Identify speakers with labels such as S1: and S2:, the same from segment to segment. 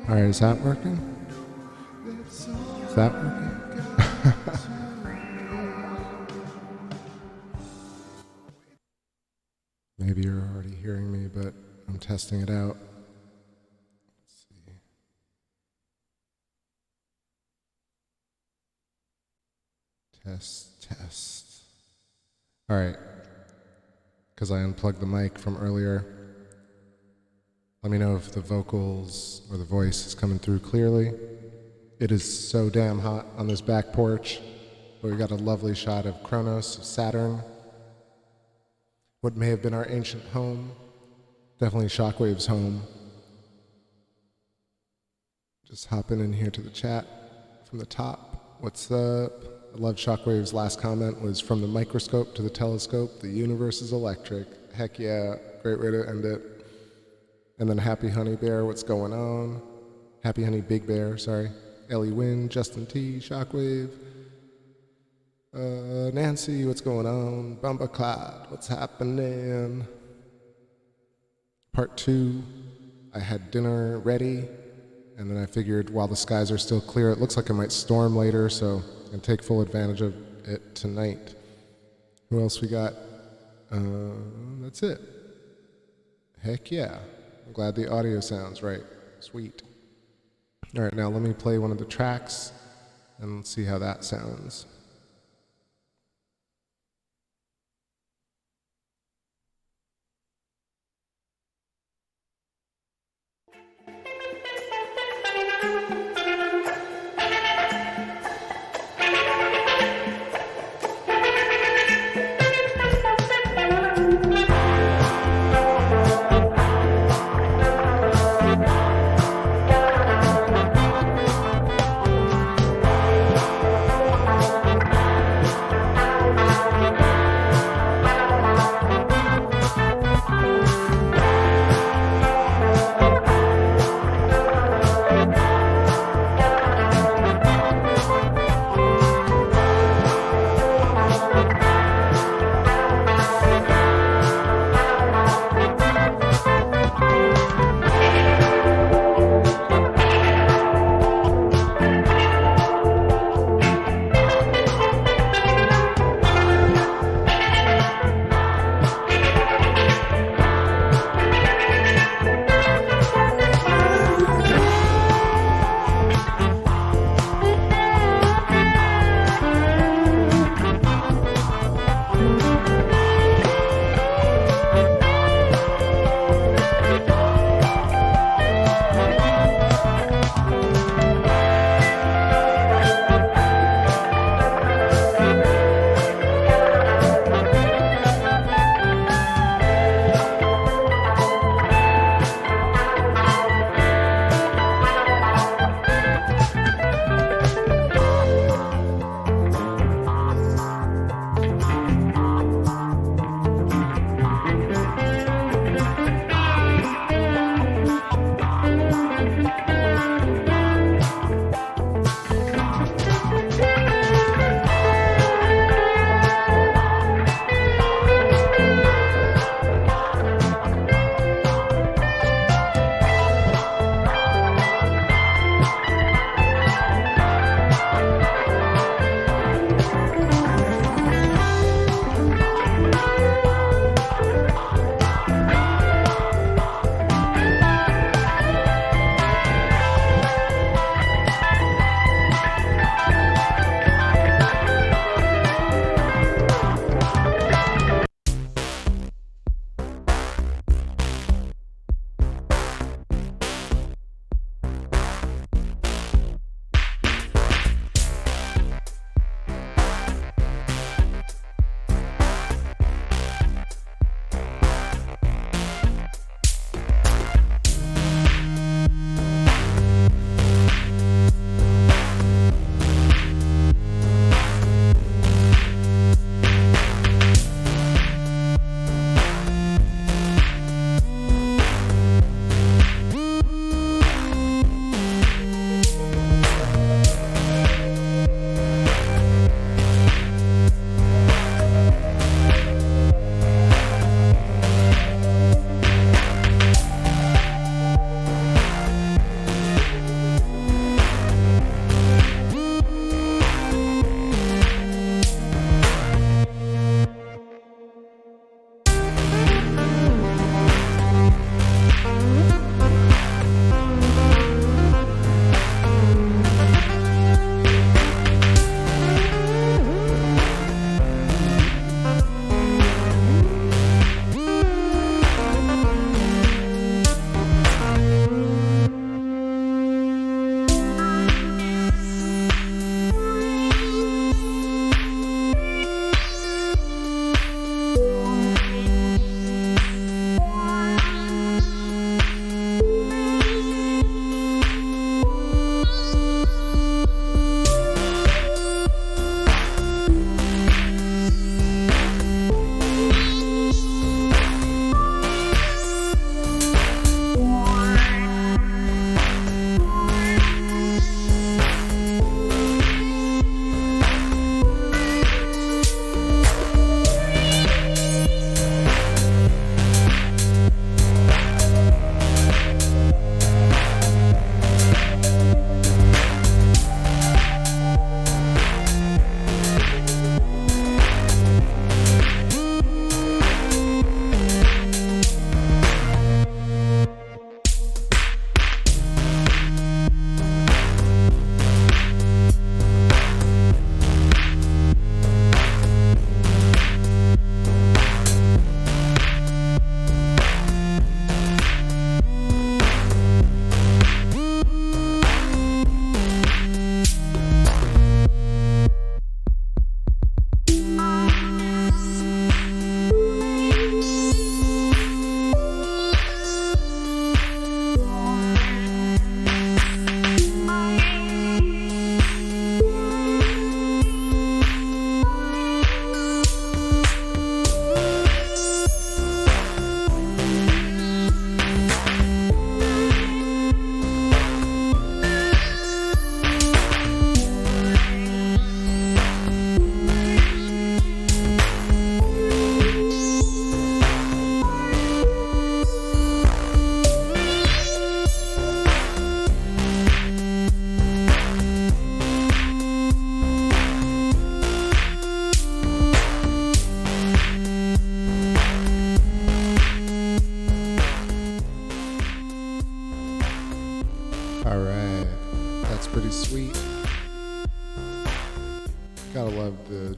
S1: All right, is that working? Is that working? Maybe you're already hearing me, but I'm testing it out. Let's see. Test. All right, because I unplugged the mic from earlier. Let me know if the vocals or the voice is coming through clearly. It is so damn hot on this back porch, but we got a lovely shot of Kronos, of Saturn, what may have been our ancient home, definitely Shockwave's home. Just hopping in here to the chat from the top. What's up? I love Shockwave's last comment was, from the microscope to the telescope, the universe is electric. Heck yeah, great way to end it. And then Happy Honey Bear, what's going on? Happy Honey Big Bear, sorry. Ellie Wynn, Justin T, Shockwave. Nancy, what's going on? Bumba Cloud, what's happening? Part 2, I had dinner ready, and then I figured while the skies are still clear, it looks like it might storm later, so I can take full advantage of it tonight. Who else we got? That's it. Heck yeah. I'm glad the audio sounds right. Sweet. All right, now let me play one of the tracks and see how that sounds.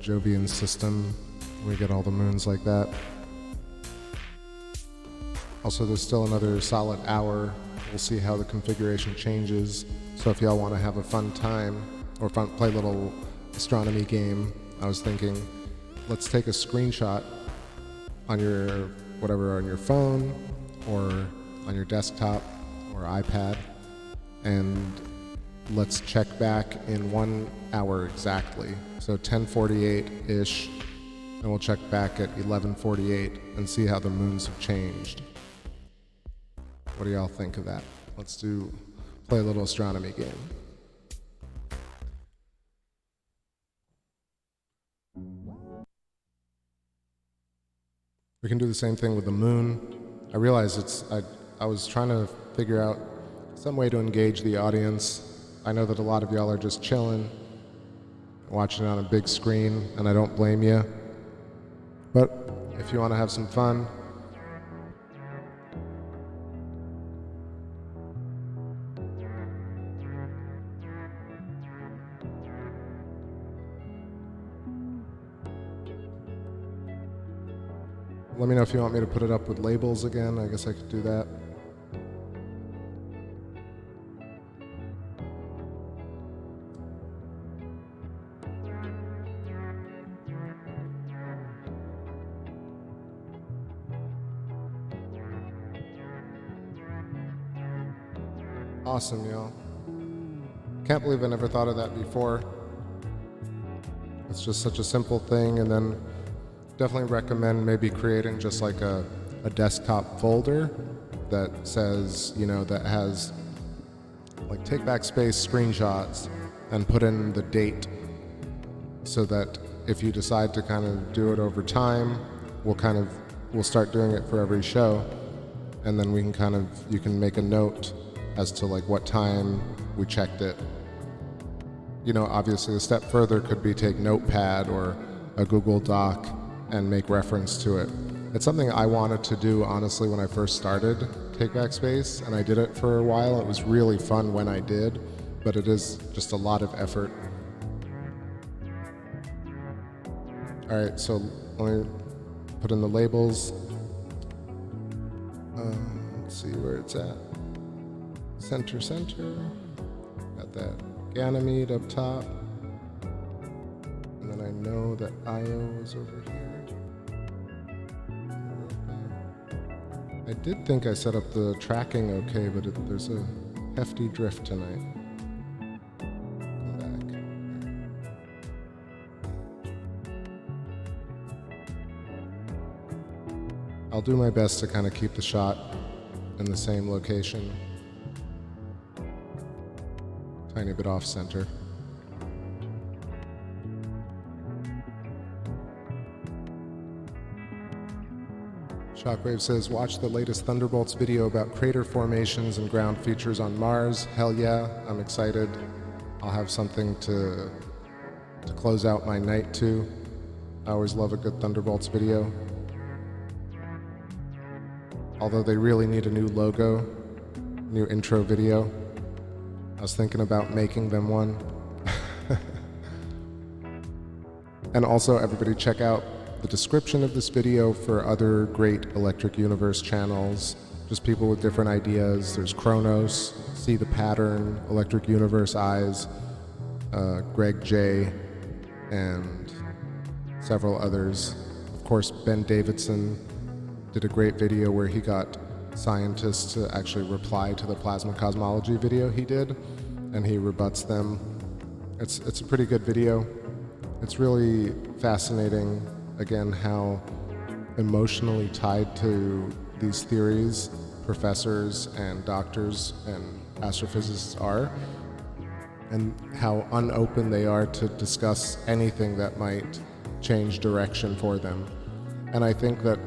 S1: Jovian system. We get all the moons like that. Also, there's still another solid hour. We'll see how the configuration changes. So if y'all want to have a fun time or play a little astronomy game, I was thinking, let's take a screenshot on your on your phone or on your desktop or iPad, and let's check back in 1 hour exactly. So 10:48-ish, and we'll check back at 11:48 and see how the moons have changed. What do y'all think of that? Let's play a little astronomy game. We can do the same thing with the moon. I realize I was trying to figure out some way to engage the audience. I know that a lot of y'all are just chilling, watching it on a big screen, and I don't blame you. But if you want to have some fun, let me know if you want me to put it up with labels again. I guess I could do that. Awesome, y'all. Can't believe I never thought of that before. It's just such a simple thing, and then definitely recommend maybe creating just like a desktop folder that says, that has like TakeBackSpace screenshots and put in the date, so that if you decide to kind of do it over time, we'll start doing it for every show, and then you can make a note as to like what time we checked it. Obviously a step further could be take Notepad or a Google Doc and make reference to it. It's something I wanted to do, honestly, when I first started TakeBackSpace, and I did it for a while. It was really fun when I did, but it is just a lot of effort. All right, so let me put in the labels. Let's see where it's at. Center. Got that Ganymede up top. And then I know that Io is over here. I did think I set up the tracking okay, but there's a hefty drift tonight. Come back. I'll do my best to kind of keep the shot in the same location. Tiny bit off center. Shockwave says, watch the latest Thunderbolts video about crater formations and ground features on Mars. Hell yeah, I'm excited. I'll have something to close out my night to. I always love a good Thunderbolts video. Although they really need a new logo, new intro video. I was thinking about making them one. And also, everybody check out the description of this video for other great Electric Universe channels. Just people with different ideas. There's Kronos, See the Pattern, Electric Universe Eyes, Greg J, and several others. Of course, Ben Davidson did a great video where he got scientists to actually reply to the plasma cosmology video he did, and he rebuts them. It's a pretty good video. It's really fascinating, again, how emotionally tied to these theories professors and doctors and astrophysicists are, and how unopen they are to discuss anything that might change direction for them. And I think that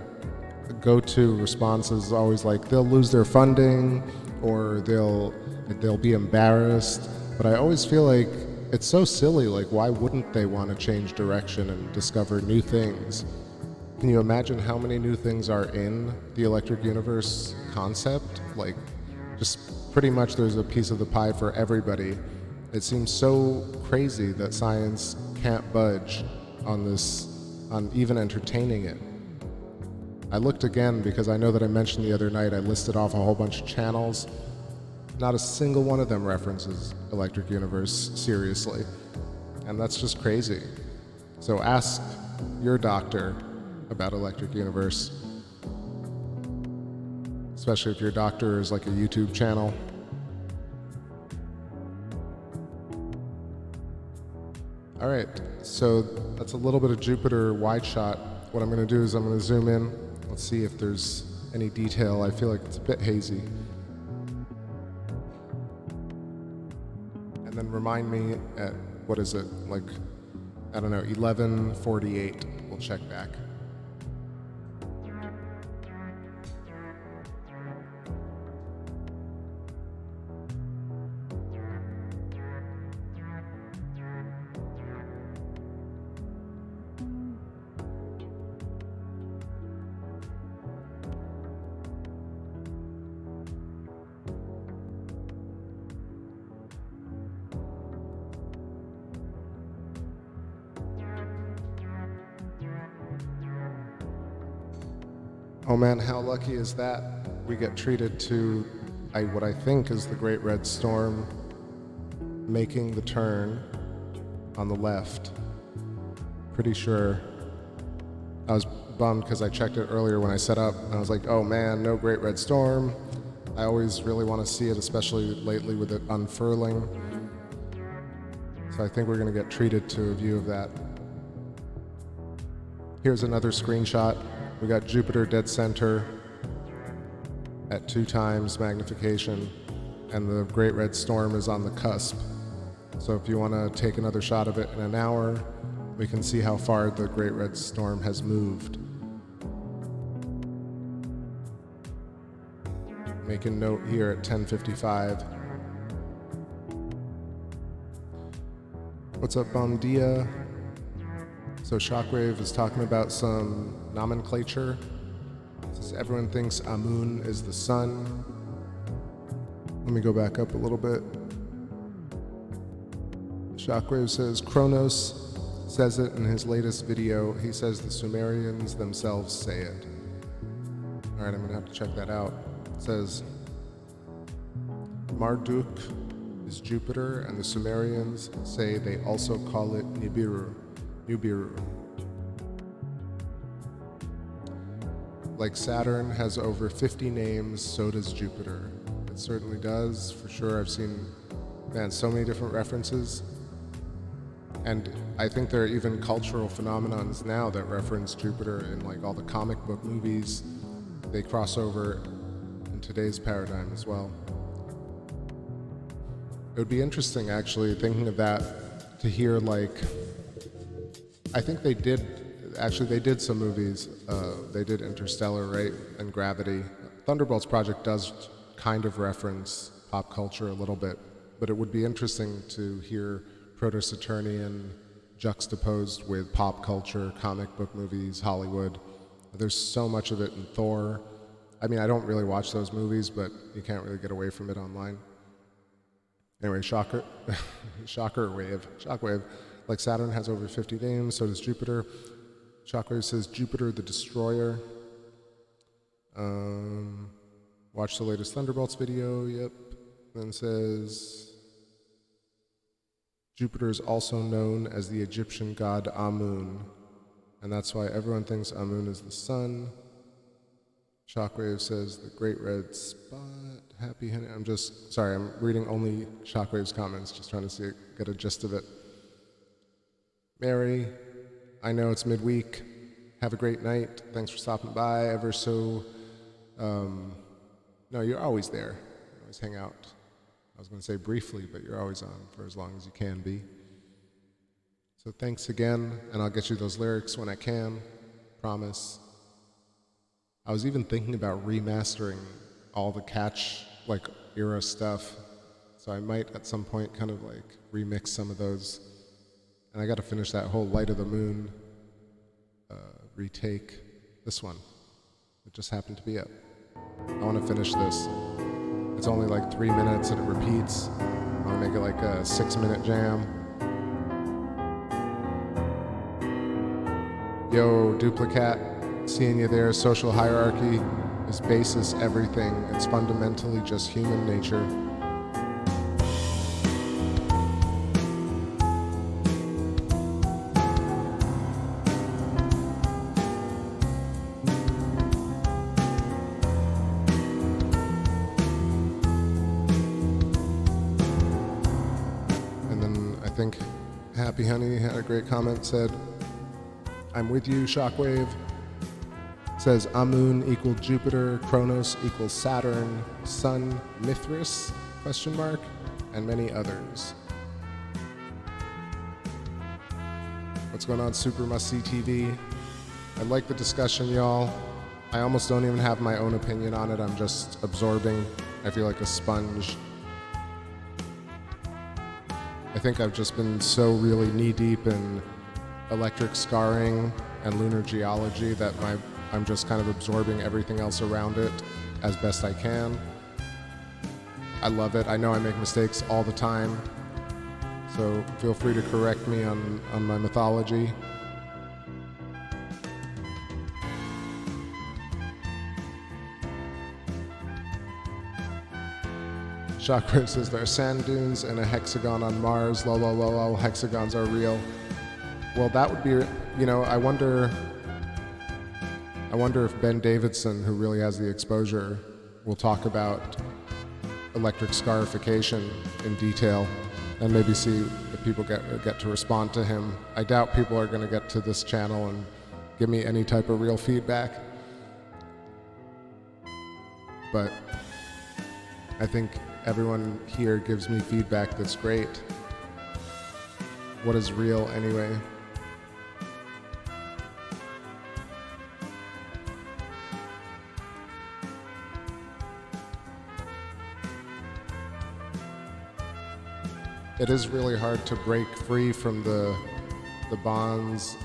S1: the go-to response is always like, they'll lose their funding or they'll be embarrassed. But I always feel like it's so silly. Like, why wouldn't they want to change direction and discover new things? Can you imagine how many new things are in the Electric Universe concept? Like, just pretty much there's a piece of the pie for everybody. It seems so crazy that science can't budge on this, on even entertaining it. I looked again because I know that I mentioned the other night I listed off a whole bunch of channels. Not a single one of them references Electric Universe seriously, and that's just crazy. So ask your doctor about Electric Universe, especially if your doctor is like a YouTube channel. All right, so that's a little bit of Jupiter wide shot. What I'm gonna do is I'm gonna zoom in. Let's see if there's any detail. I feel like it's a bit hazy. And then remind me at, what is it, like, I don't know, 11:48, we'll check back. Oh man, how lucky is that? We get treated to what I think is the Great Red Storm making the turn on the left. Pretty sure. I was bummed because I checked it earlier when I set up and I was like, oh man, no Great Red Storm. I always really want to see it, especially lately with it unfurling. So I think we're going to get treated to a view of that. Here's another screenshot. We got Jupiter dead center at 2 times magnification, and the Great Red Storm is on the cusp. So if you want to take another shot of it in an hour, we can see how far the Great Red Storm has moved. Make a note here at 10:55. What's up, Bomdia? So Shockwave is talking about some nomenclature. It says everyone thinks Amun is the sun. Let me go back up a little bit. Shockwave says Kronos says it in his latest video. He says the Sumerians themselves say it. All right, I'm gonna have to check that out. It says Marduk is Jupiter, and the Sumerians say they also call it Nibiru. Like Saturn has over 50 names, so does Jupiter. It certainly does, for sure. I've seen, man, so many different references. And I think there are even cultural phenomenons now that reference Jupiter in like all the comic book movies. They cross over in today's paradigm as well. It would be interesting, actually, thinking of that, to hear like, I think they did some movies. They did Interstellar, right, and Gravity. Thunderbolt's project does kind of reference pop culture a little bit, but it would be interesting to hear Proto-Saturnian juxtaposed with pop culture, comic book movies, Hollywood. There's so much of it in Thor. I mean, I don't really watch those movies, but you can't really get away from it online. Anyway, Shockwave. Like Saturn has over 50 names, so does Jupiter. Shockwave says Jupiter the Destroyer. Watch the latest Thunderbolts video, yep. Then says Jupiter is also known as the Egyptian god Amun, and that's why everyone thinks Amun is the sun. Shockwave says the Great Red Spot. Happy Henry. I'm reading only Shockwave's comments, just trying to get a gist of it. Mary, I know it's midweek. Have a great night. Thanks for stopping by ever so. No, you're always there. You always hang out. I was going to say briefly, but you're always on for as long as you can be. So thanks again, and I'll get you those lyrics when I can. Promise. I was even thinking about remastering all the Catch era stuff, so I might at some point kind of like remix some of those. And I got to finish that whole Light of the Moon retake. This one. It just happened to be it. I want to finish this. It's only like 3 minutes and it repeats. I want to make it like a 6-minute jam. Yo, Duplicat, seeing you there. Social hierarchy is basis everything. It's fundamentally just human nature. And then I think Happy Honey had a great comment, said, I'm with you, Shockwave. Says Amun equal Jupiter, Kronos equals Saturn, Sun, Mithras, question mark, and many others. What's going on, Super Must See TV? I like the discussion, y'all. I almost don't even have my own opinion on it. I'm just absorbing. I feel like a sponge. I think I've just been so really knee-deep in electric scarring and lunar geology that I'm just kind of absorbing everything else around it as best I can. I love it. I know I make mistakes all the time, so feel free to correct me on my mythology. Chakra says there are sand dunes and a hexagon on Mars. Lol, lol, lol, lol. Hexagons are real. Well, that would be, you know, I wonder if Ben Davidson, who really has the exposure, will talk about electric scarification in detail and maybe see if people get to respond to him. I doubt people are going to get to this channel and give me any type of real feedback. But I think everyone here gives me feedback that's great. What is real anyway? It is really hard to break free from the bonds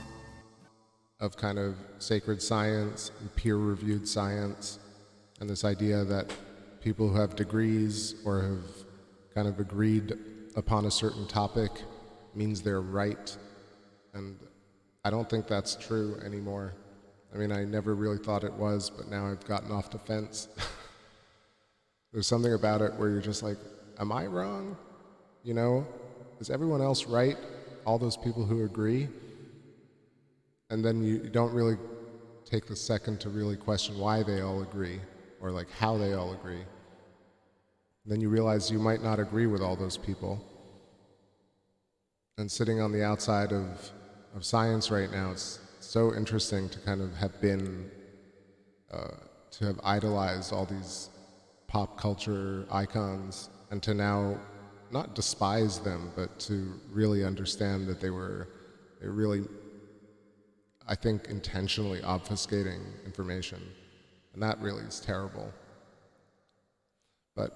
S1: of kind of sacred science and peer-reviewed science, and this idea that people who have degrees or have kind of agreed upon a certain topic means they're right. And I don't think that's true anymore. I mean, I never really thought it was, but now I've gotten off the fence. There's something about it where you're just like, am I wrong? You know, is everyone else right? All those people who agree? And then you don't really take the second to really question why they all agree, or like how they all agree. And then you realize you might not agree with all those people. And sitting on the outside of science right now, it's so interesting to kind of have been, to have idolized all these pop culture icons, and to now not despise them, but to really understand that they really, I think, intentionally obfuscating information. And that really is terrible. But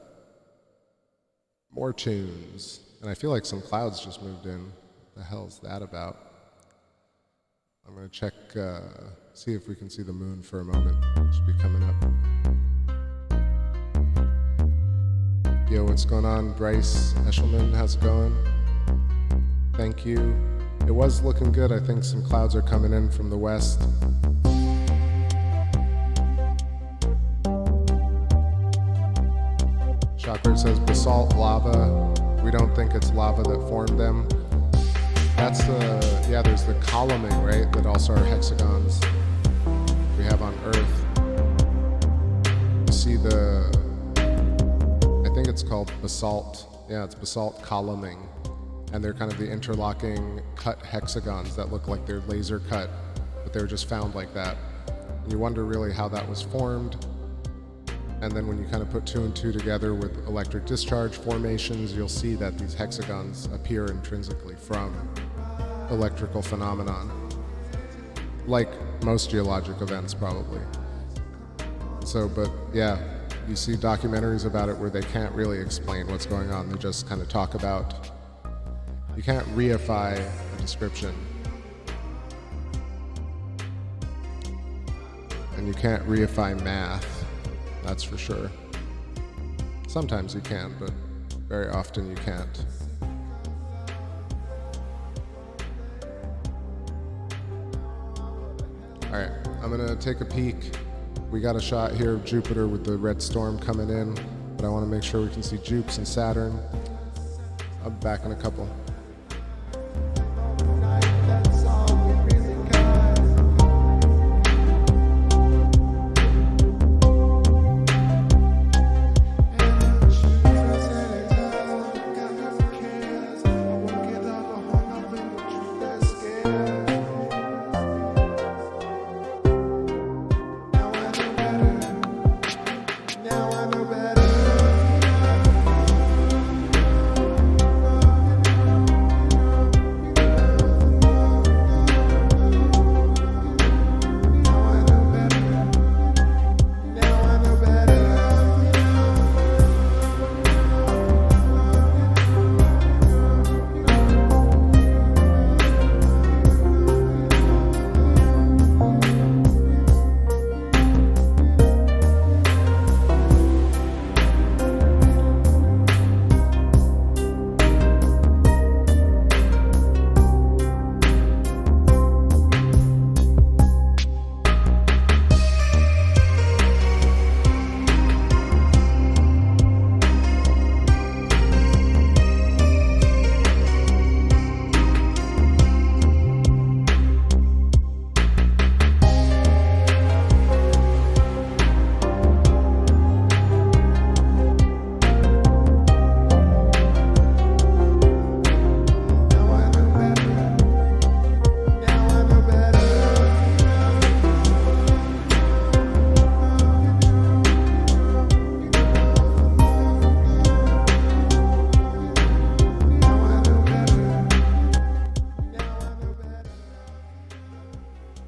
S1: more tunes. And I feel like some clouds just moved in. What the hell is that about? I'm gonna check, see if we can see the moon for a moment. It should be coming up. Yo, what's going on? Bryce Eshelman, how's it going? Thank you. It was looking good. I think some clouds are coming in from the west. Chakra says basalt lava. We don't think it's lava that formed them. That's yeah, there's the columning, right? That also are hexagons we have on Earth. You see I think it's called basalt. Yeah, it's basalt columning. And they're kind of the interlocking cut hexagons that look like they're laser cut, but they were just found like that. And you wonder really how that was formed. And then when you kind of put two and two together with electric discharge formations, you'll see that these hexagons appear intrinsically from electrical phenomenon, like most geologic events probably. So, but yeah, you see documentaries about it where they can't really explain what's going on. They just kind of talk about, you can't reify a description. And you can't reify math. That's for sure. Sometimes you can, but very often you can't. I'm gonna take a peek. We got a shot here of Jupiter with the red storm coming in, but I want to make sure we can see Jupes and Saturn. I'll be back in a couple.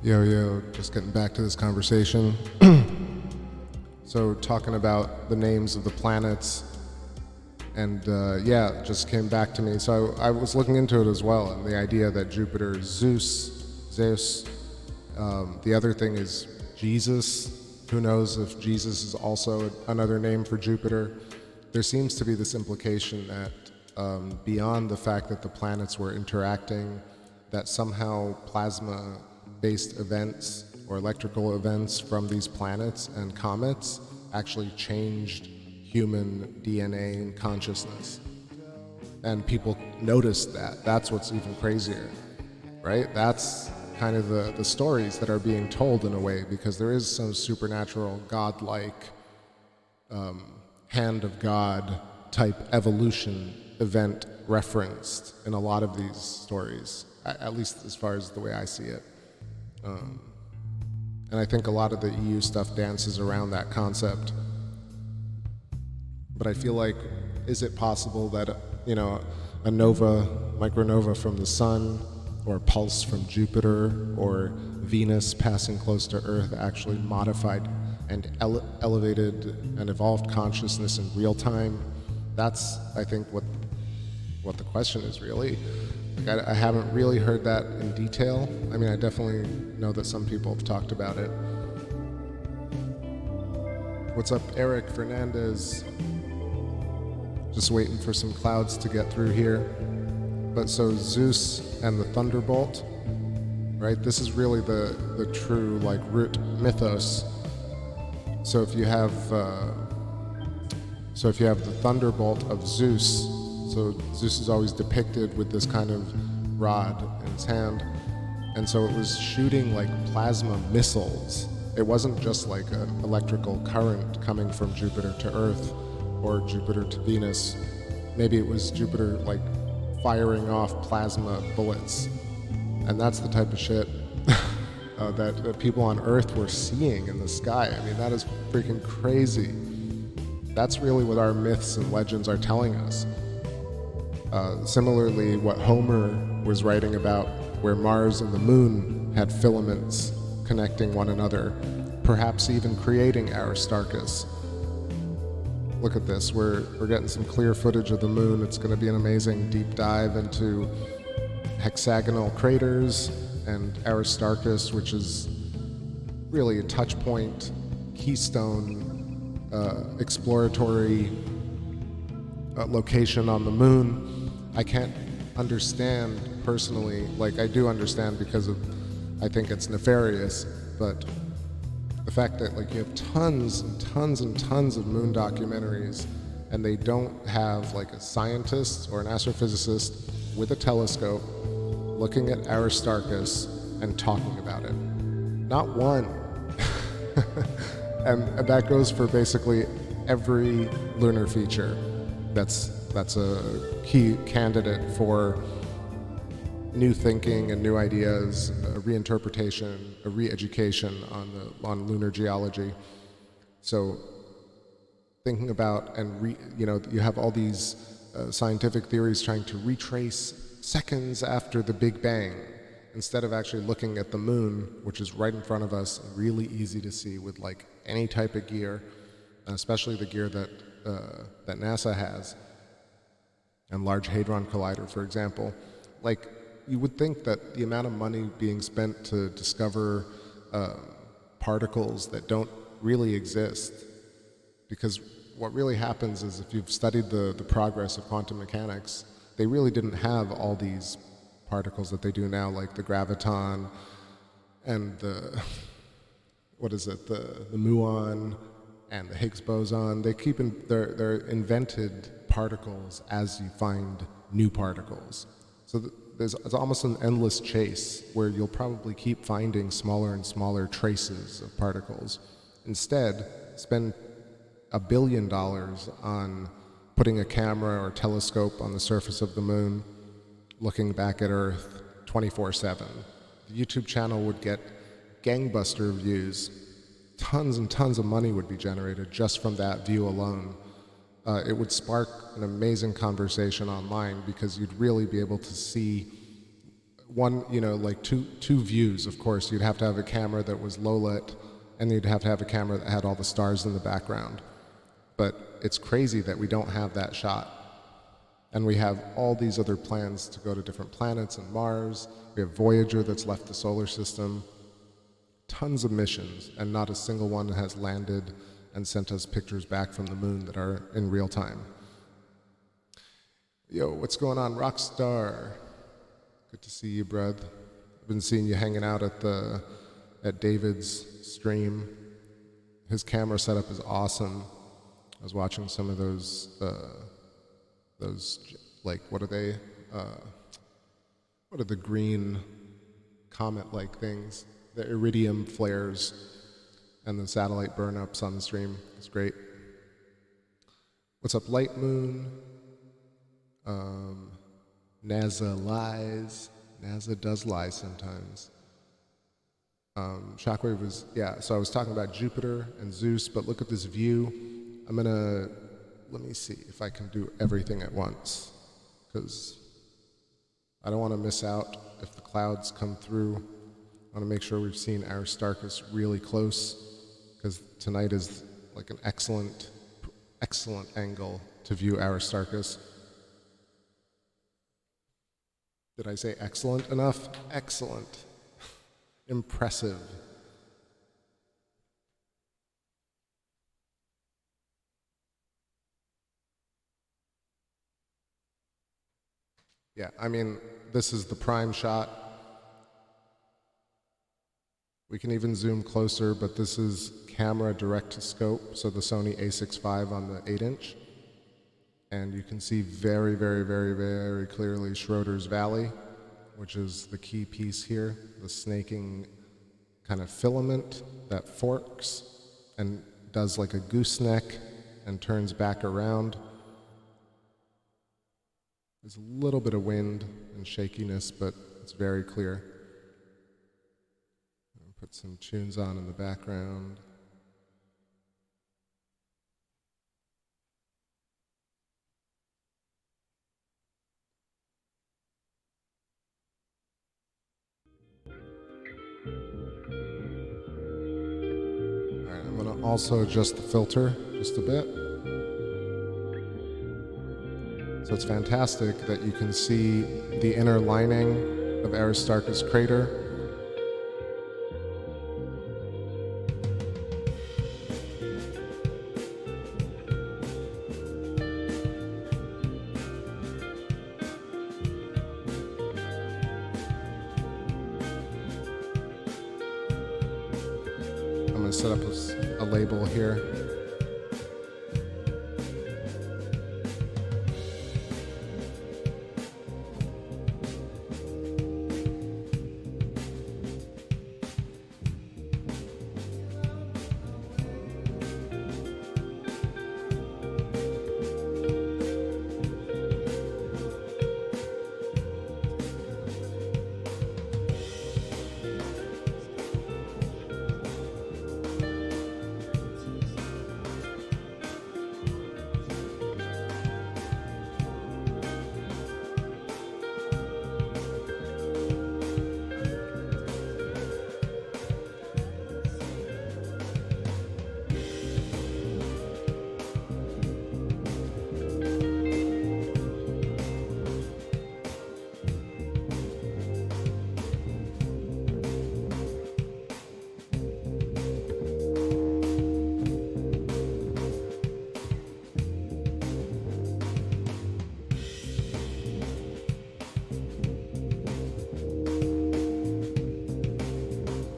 S1: Yo, just getting back to this conversation. So talking about the names of the planets, and yeah, it just came back to me. So I was looking into it as well, and the idea that Jupiter is Zeus. The other thing is Jesus. Who knows if Jesus is also another name for Jupiter? There seems to be this implication that beyond the fact that the planets were interacting, that somehow plasma-based events or electrical events from these planets and comets actually changed human DNA and consciousness. And people noticed that. That's what's even crazier, right? That's kind of the stories that are being told in a way, because there is some supernatural, godlike, hand of God type evolution event referenced in a lot of these stories, at least as far as the way I see it. And I think a lot of the EU stuff dances around that concept. But I feel like, is it possible that, a nova, micronova from the sun, or a pulse from Jupiter, or Venus passing close to Earth actually modified and elevated and evolved consciousness in real time? That's, I think, what the question is really. Like, I haven't really heard that in detail. I mean, I definitely know that some people have talked about it. What's up, Eric Fernandez? Just waiting for some clouds to get through here. But so Zeus and the thunderbolt, right? This is really the true root mythos. So if you have the thunderbolt of Zeus, so Zeus is always depicted with this kind of rod in his hand, and so it was shooting plasma missiles. It wasn't just like an electrical current coming from Jupiter to Earth or Jupiter to Venus. Maybe it was Jupiter firing off plasma bullets, and that's the type of shit that people on Earth were seeing in the sky. I mean, that is freaking crazy. That's really what our myths and legends are telling us. Similarly, what Homer was writing about, where Mars and the Moon had filaments connecting one another, perhaps even creating Aristarchus. Look at this, we're getting some clear footage of the Moon. It's going to be an amazing deep dive into hexagonal craters and Aristarchus, which is really a touch point, keystone, exploratory location on the Moon. I can't understand personally, I do understand because I think it's nefarious, but the fact that like you have tons and tons and tons of moon documentaries, and they don't have like a scientist or an astrophysicist with a telescope looking at Aristarchus and talking about it. Not one. and that goes for basically every lunar feature. That's a key candidate for new thinking and new ideas, a reinterpretation, a re-education on lunar geology. So thinking about you have all these scientific theories trying to retrace seconds after the Big Bang, instead of actually looking at the moon, which is right in front of us, really easy to see with like any type of gear, especially the gear that NASA has, and Large Hadron Collider, for example. Like, you would think that the amount of money being spent to discover particles that don't really exist, because what really happens is if you've studied the progress of quantum mechanics, they really didn't have all these particles that they do now, like the graviton and the muon and the Higgs boson. They're invented particles as you find new particles. So it's almost an endless chase where you'll probably keep finding smaller and smaller traces of particles. Instead, spend $1 billion on putting a camera or telescope on the surface of the moon, looking back at Earth 24/7. The YouTube channel would get gangbuster views. Tons and tons of money would be generated just from that view alone. It would spark an amazing conversation online, because you'd really be able to see two views. Of course, you'd have to have a camera that was low lit, and you'd have to have a camera that had all the stars in the background. But it's crazy that we don't have that shot. And we have all these other plans to go to different planets and Mars. We have Voyager that's left the solar system. Tons of missions, and not a single one has landed and sent us pictures back from the moon that are in real time. Yo, what's going on, Rockstar? Good to see you, brud. I've been seeing you hanging out at David's stream. His camera setup is awesome. I was watching some of those like, what are they? What are the green comet-like things? The iridium flares and the satellite burn-ups on the stream. It's great. What's up, Light Moon? NASA lies. NASA does lie sometimes. Shockwave was, so I was talking about Jupiter and Zeus, but look at this view. Let me see if I can do everything at once, because I don't want to miss out if the clouds come through. I want to make sure we've seen Aristarchus really close, because tonight is like an excellent angle to view Aristarchus. Did I say excellent enough? Excellent. Impressive. Yeah, I mean, this is the prime shot. We can even zoom closer, but this is camera direct to scope, so the Sony a6 on the 8-inch. And you can see very, very, very, very clearly Schroeder's Valley, which is the key piece here, the snaking kind of filament that forks and does like a gooseneck and turns back around. There's a little bit of wind and shakiness, but it's very clear. I'll put some tunes on in the background. All right, I'm going to also adjust the filter just a bit. So it's fantastic that you can see the inner lining of Aristarchus crater. I'm going to set up a label here.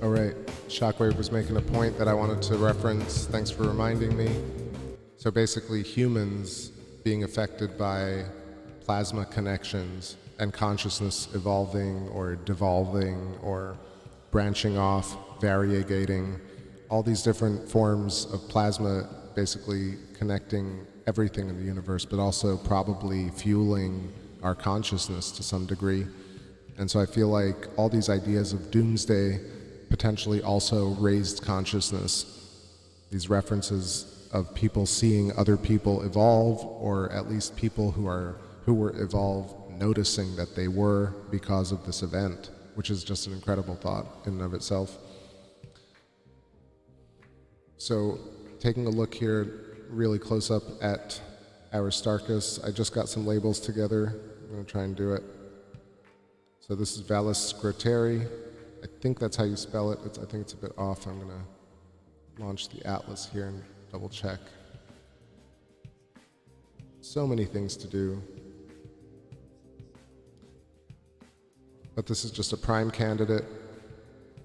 S1: All right, Shockwave was making a point that I wanted to reference. Thanks for reminding me. So basically, humans being affected by plasma connections and consciousness evolving or devolving or branching off, variegating, all these different forms of plasma basically connecting everything in the universe, but also probably fueling our consciousness to some degree. And so I feel like all these ideas of doomsday potentially also raised consciousness. These references of people seeing other people evolve, or at least people who were evolved noticing that they were because of this event, which is just an incredible thought in and of itself. So taking a look here really close up at Aristarchus, I just got some labels together. I'm going to try and do it. So this is Valles Scroteri. I think that's how you spell it. I think it's a bit off. I'm going to launch the atlas here and double check. So many things to do. But this is just a prime candidate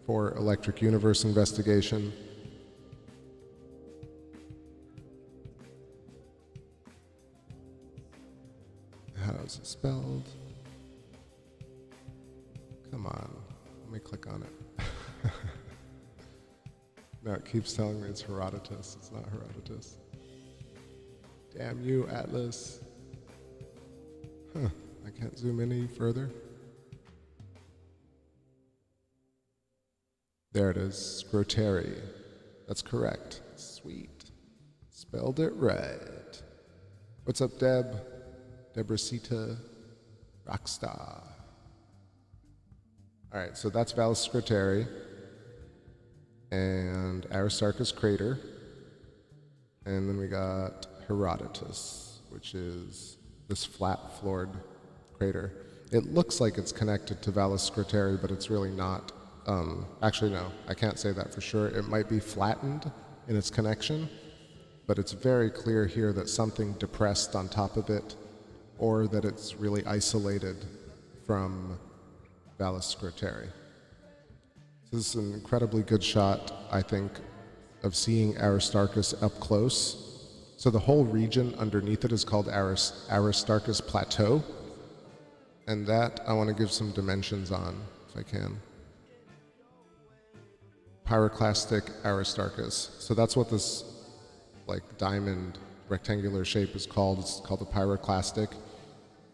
S1: for electric universe investigation. How is it spelled? Come on. Let me click on it. No, it keeps telling me it's Herodotus. It's not Herodotus. Damn you, Atlas. Huh, I can't zoom any further. There it is, Scroteri. That's correct. Sweet. Spelled it right. What's up, Deb? Debracita Rockstar. All right, so that's Valles Scroteri and Aristarchus crater. And then we got Herodotus, which is this flat-floored crater. It looks like it's connected to Valles Scroteri, but it's really not. Actually, no, I can't say that for sure. It might be flattened in its connection, but it's very clear here that something depressed on top of it, or that it's really isolated from Valles Scroteri. So this is an incredibly good shot, I think, of seeing Aristarchus up close. So the whole region underneath it is called Aristarchus Plateau, and that I want to give some dimensions on, if I can. Pyroclastic Aristarchus. So that's what this like diamond rectangular shape is called. It's called a pyroclastic,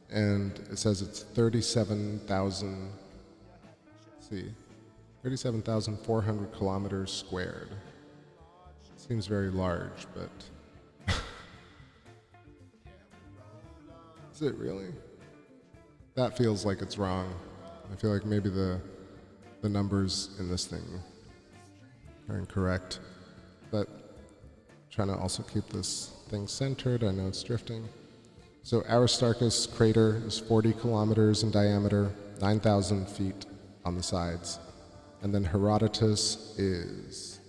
S1: and it says it's 37,000. See, 37,400 kilometers squared. Seems very large, but is it really? That feels like it's wrong. I feel like maybe the numbers in this thing are incorrect, but trying to also keep this thing centered. I know it's drifting. So Aristarchus crater is 40 kilometers in diameter, 9,000 feet on the sides. And then Herodotus is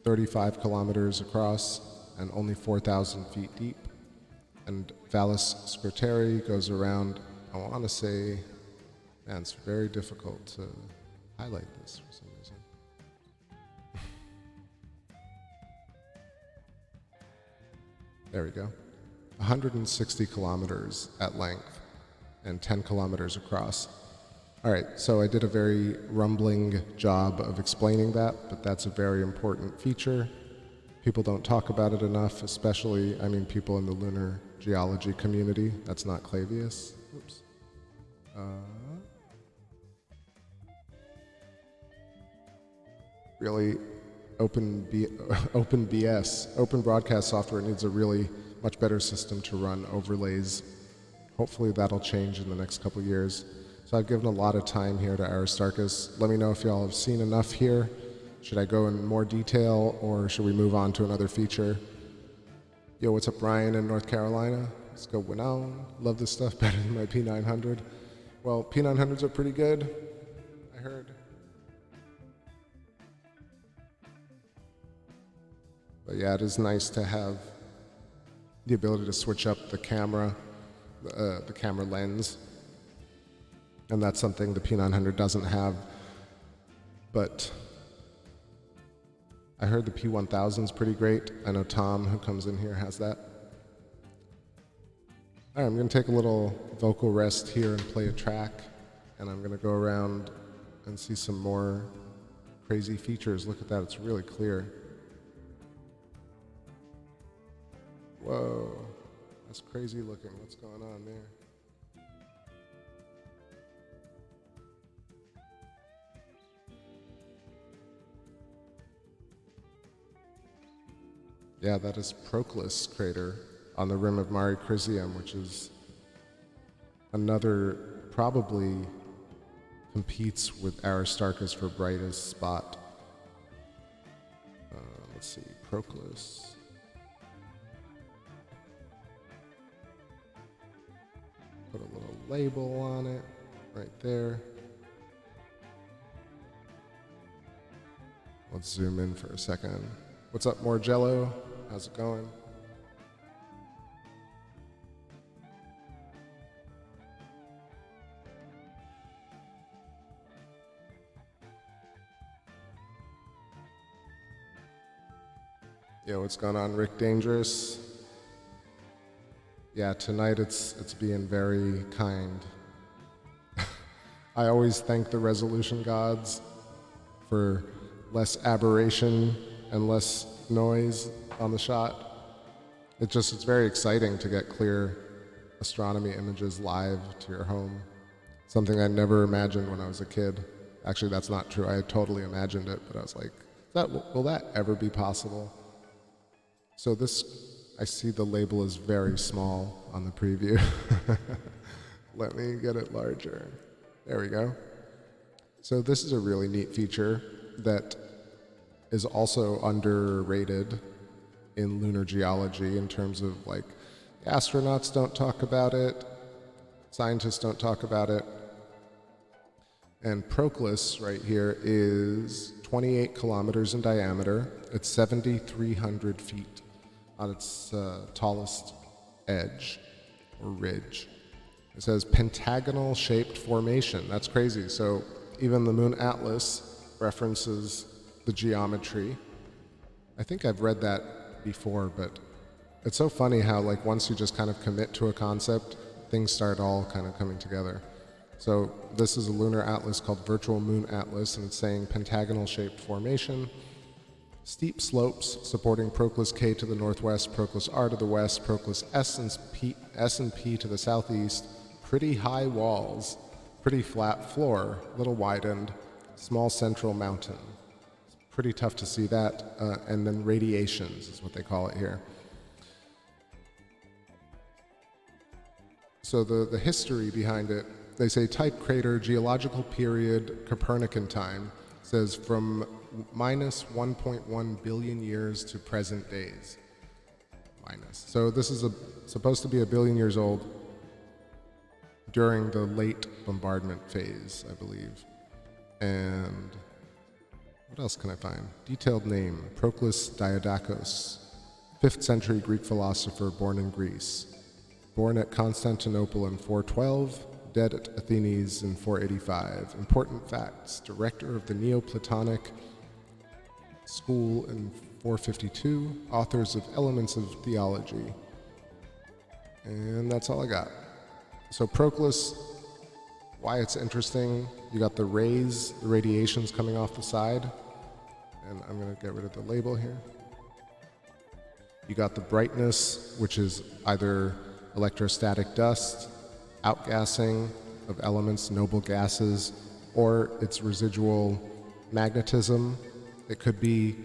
S1: 35 kilometers across and only 4,000 feet deep. And Valles Scroteri goes around, I want to say, man, it's very difficult to highlight this for some reason. There we go. 160 kilometers at length and 10 kilometers across. All right, so I did a very rumbling job of explaining that, but that's a very important feature. People don't talk about it enough, especially, I mean, people in the lunar geology community. That's not Clavius. Oops. Really, OpenBS, Open Broadcast Software, needs a really much better system to run overlays. Hopefully that'll change in the next couple years. So I've given a lot of time here to Aristarchus. Let me know if y'all have seen enough here. Should I go in more detail, or should we move on to another feature? Yo, what's up, Ryan in North Carolina? Let's go win on. Love this stuff better than my P900. Well, P900s are pretty good, I heard. But yeah, it is nice to have the ability to switch up the camera lens. And that's something the P900 doesn't have. But I heard the P1000 is pretty great. I know Tom, who comes in here, has that. All right, I'm going to take a little vocal rest here and play a track. And I'm going to go around and see some more crazy features. Look at that, it's really clear. Whoa, that's crazy looking. What's going on there? Yeah, that is Proclus crater on the rim of Mare Crisium, which is another, probably competes with Aristarchus for brightest spot. Let's see, Proclus. Put a little label on it right there. Let's zoom in for a second. What's up, Morgello? How's it going? Yo, what's going on, Rick Dangerous? Yeah, tonight it's being very kind. I always thank the resolution gods for less aberration and less noise on the shot. It's very exciting to get clear astronomy images live to your home. Something I never imagined when I was a kid. Actually, that's not true. I had totally imagined it, but I was like, will that ever be possible? So this, I see the label is very small on the preview. Let me get it larger. There we go. So this is a really neat feature that is also underrated in lunar geology in terms of, like, astronauts don't talk about it, scientists don't talk about it. And Proclus right here is 28 kilometers in diameter. It's 7,300 feet on its tallest edge or ridge. It says pentagonal shaped formation. That's crazy. So even the Moon Atlas references the geometry. I think I've read that before, but it's so funny how, like, once you just kind of commit to a concept, things start all kind of coming together. So this is a lunar atlas called Virtual Moon Atlas, and it's saying pentagonal shaped formation, steep slopes supporting Proclus K to the northwest, Proclus R to the west, Proclus S and P to the southeast, pretty high walls, pretty flat floor, little widened, small central mountain. It's pretty tough to see that, and then radiations is what they call it here. So the history behind it, they say type crater, geological period, Copernican time, says from minus 1.1 billion years to present days. Minus. So this is supposed to be 1 billion years old during the late bombardment phase, I believe. And what else can I find? Detailed name, Proclus Diadochos, 5th century Greek philosopher born in Greece. Born at Constantinople in 412, dead at Athens in 485. Important facts, director of the Neoplatonic school in 452, authors of Elements of Theology, And that's all I got. So Proclus, why it's interesting, you got the rays, the radiations coming off the side. And I'm going to get rid of the label here. You got the brightness, which is either electrostatic dust, outgassing of elements, noble gases, or its residual magnetism. It could be,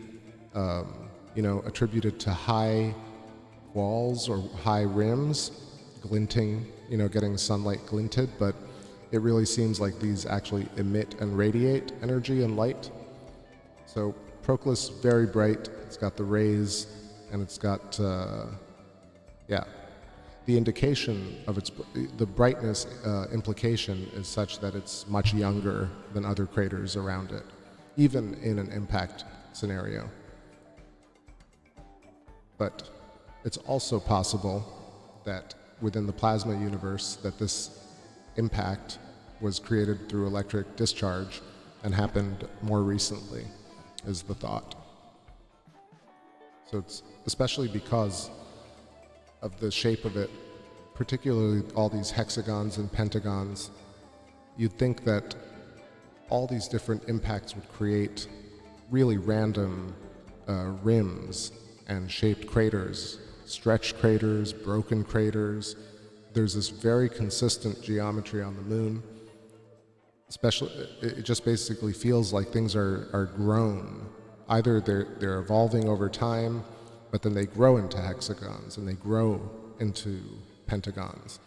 S1: attributed to high walls or high rims, glinting, getting sunlight glinted, but it really seems like these actually emit and radiate energy and light. So Proclus, very bright. It's got the rays, and it's got, the indication of the brightness implication is such that it's much younger than other craters around it, even in an impact scenario. But it's also possible that within the plasma universe that this impact was created through electric discharge and happened more recently, is the thought. So it's especially because of the shape of it, particularly all these hexagons and pentagons, you'd think that all these different impacts would create really random rims and shaped craters, stretched craters, broken craters. There's this very consistent geometry on the moon. Especially, it just basically feels like things are grown. Either they're evolving over time, but then they grow into hexagons and they grow into pentagons.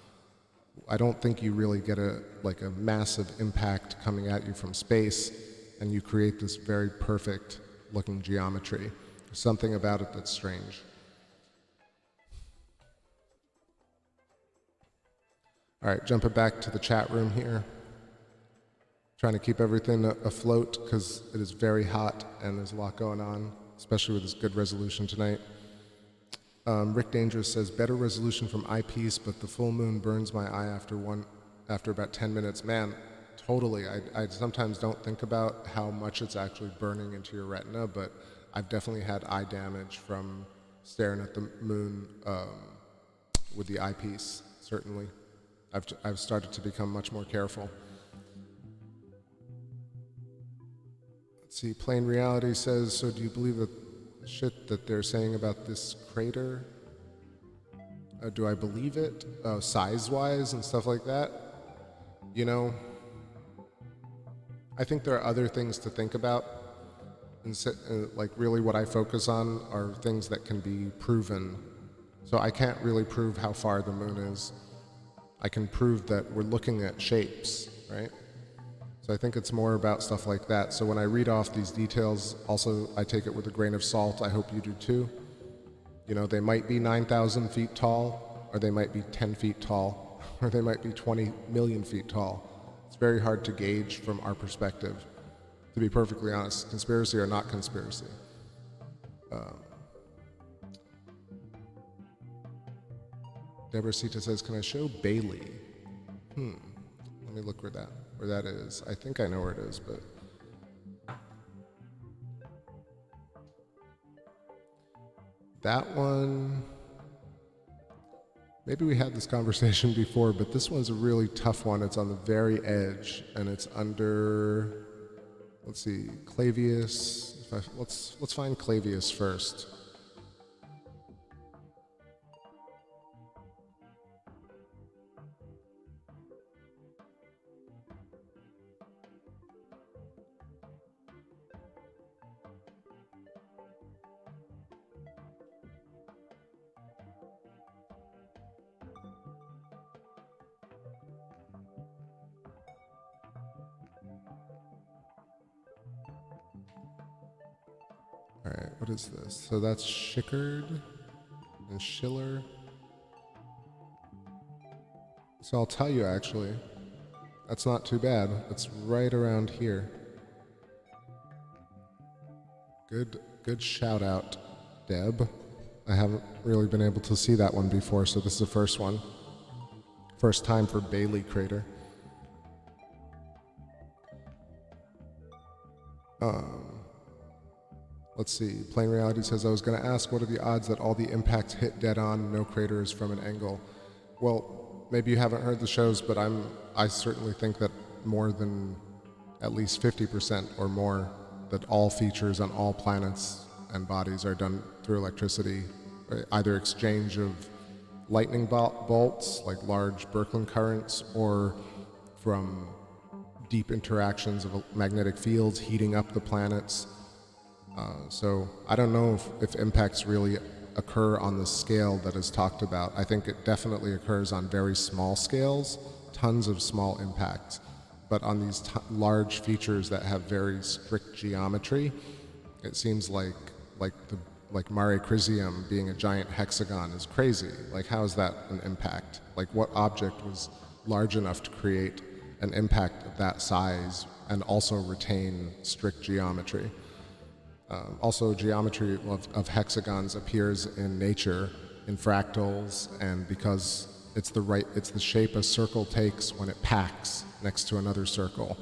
S1: I don't think you really get a massive impact coming at you from space and you create this very perfect looking geometry. There's something about it that's strange. All right, jumping back to the chat room here. Trying to keep everything afloat because it is very hot and there's a lot going on, especially with this good resolution tonight. Rick Dangerous says, better resolution from Eyepiece, but the full moon burns my eye after about 10 minutes. Man, totally. I sometimes don't think about how much it's actually burning into your retina, but I've definitely had eye damage from staring at the moon with the eyepiece, certainly. I've started to become much more careful. Let's see, Plain Reality says, so do you believe that shit that they're saying about this crater? Do I believe it? Size-wise and stuff like that? I think there are other things to think about. And really what I focus on are things that can be proven. So I can't really prove how far the moon is. I can prove that we're looking at shapes, right? So I think it's more about stuff like that. So when I read off these details, also I take it with a grain of salt. I hope you do too. They might be 9,000 feet tall, or they might be 10 feet tall, or they might be 20 million feet tall. It's very hard to gauge from our perspective. To be perfectly honest, conspiracy or not conspiracy. Deborah Sita says, can I show Bailey? Let me look where that is. I think I know where it is, but that one, maybe we had this conversation before, but this one's a really tough one. It's on the very edge, and it's under, let's see, Clavius. Let's find Clavius first. All right, what is this? So that's Schickard and Schiller. So I'll tell you actually, that's not too bad. It's right around here. Good shout out, Deb. I haven't really been able to see that one before, so this is the first one. First time for Bailey Crater. Let's see, Plain Reality says, I was going to ask, what are the odds that all the impacts hit dead on, no craters from an angle? Well, maybe you haven't heard the shows, but I certainly think that more than at least 50% or more, that all features on all planets and bodies are done through electricity, either exchange of lightning bolts, like large Birkeland currents, or from deep interactions of magnetic fields heating up the planets. So I don't know if impacts really occur on the scale that is talked about. I think it definitely occurs on very small scales, tons of small impacts. But on these large features that have very strict geometry, it seems like Mare Crisium being a giant hexagon is crazy. Like, how is that an impact? Like, what object was large enough to create an impact of that size and also retain strict geometry? Also, geometry of hexagons appears in nature in fractals, and because it's the shape a circle takes when it packs next to another circle.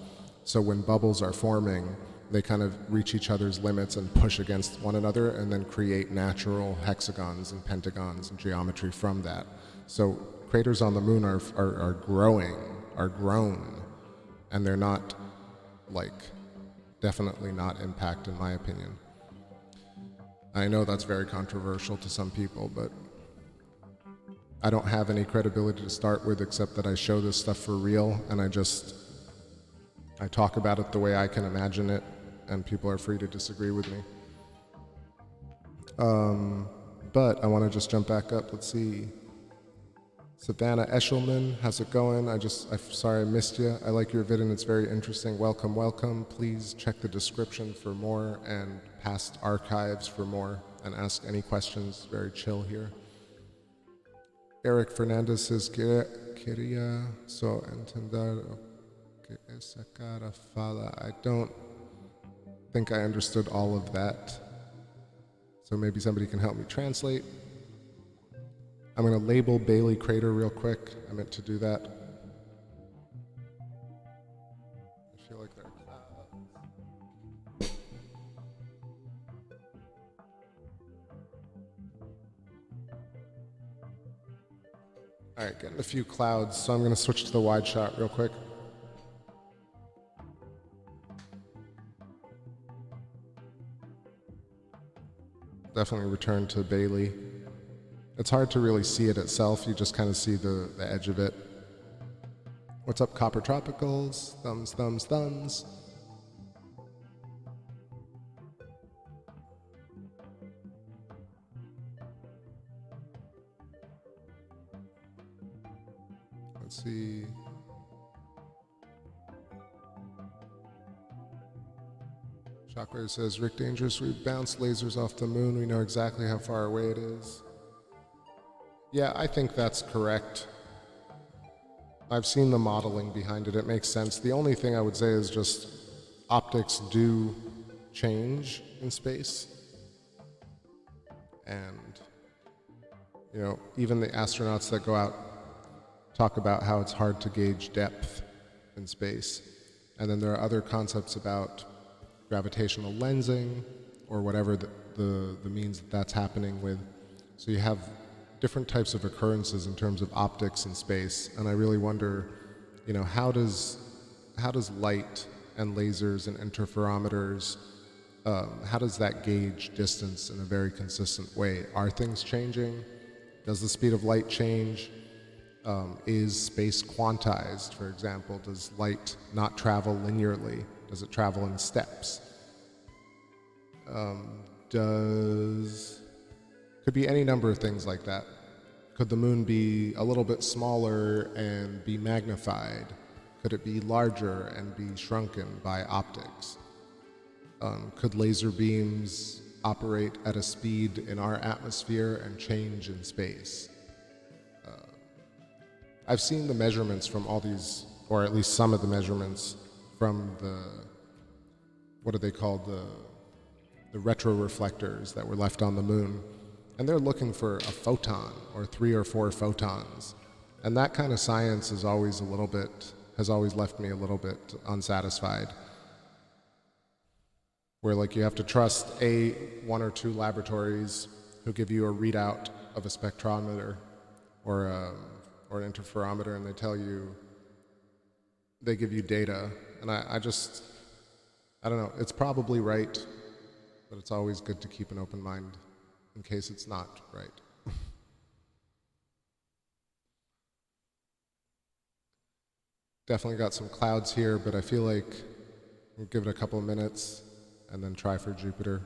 S1: So when bubbles are forming, they kind of reach each other's limits and push against one another and then create natural hexagons and pentagons and geometry from that. So craters on the moon are grown, and they're not, like, definitely not impact, in my opinion. I know that's very controversial to some people, but I don't have any credibility to start with except that I show this stuff for real, and I talk about it the way I can imagine it, and people are free to disagree with me. But I want to just jump back up. Let's see. Savannah Eshelman, how's it going? I'm sorry I missed you. I like your vid and it's very interesting. Welcome, welcome. Please check the description for more and past archives for more, and ask any questions. Very chill here. Eric Fernandez says, quería so entender que esa cara fala. I don't think I understood all of that, so maybe somebody can help me translate. I'm going to label Bailey Crater real quick. I meant to do that. I feel like there are clouds. All right, getting a few clouds, so I'm going to switch to the wide shot real quick. Definitely return to Bailey. It's hard to really see it itself, you just kind of see the edge of it. What's up, Copper Tropicals? Thumbs, thumbs, thumbs. Let's see. Shockwave says, Rick Dangerous, we bounce lasers off the moon. We know exactly how far away it is. Yeah, I think that's correct. I've seen the modeling behind it. It makes sense. The only thing I would say is just optics do change in space. And, you know, even the astronauts that go out talk about how it's hard to gauge depth in space. And then there are other concepts about gravitational lensing, or whatever the means that's happening with. So you have different types of occurrences in terms of optics in space, and I really wonder, you know, how does light and lasers and interferometers, how does that gauge distance in a very consistent way? Are things changing? Does the speed of light change? Is space quantized, for example? Does light not travel linearly? Does it travel in steps? Could be any number of things like that. Could the moon be a little bit smaller and be magnified? Could it be larger and be shrunken by optics? Could laser beams operate at a speed in our atmosphere and change in space? I've seen the measurements from all these, or at least some of the measurements from what are they called, the retroreflectors that were left on the moon. And they're looking for a photon or 3 or 4 photons. And that kind of science has always left me a little bit unsatisfied. Where, like, you have to trust 1 or 2 laboratories who give you a readout of a spectrometer or or an interferometer, and they tell you, they give you data, and I don't know, it's probably right, but it's always good to keep an open mind in case it's not right. Definitely got some clouds here, but I feel like we'll give it a couple of minutes and then try for Jupiter.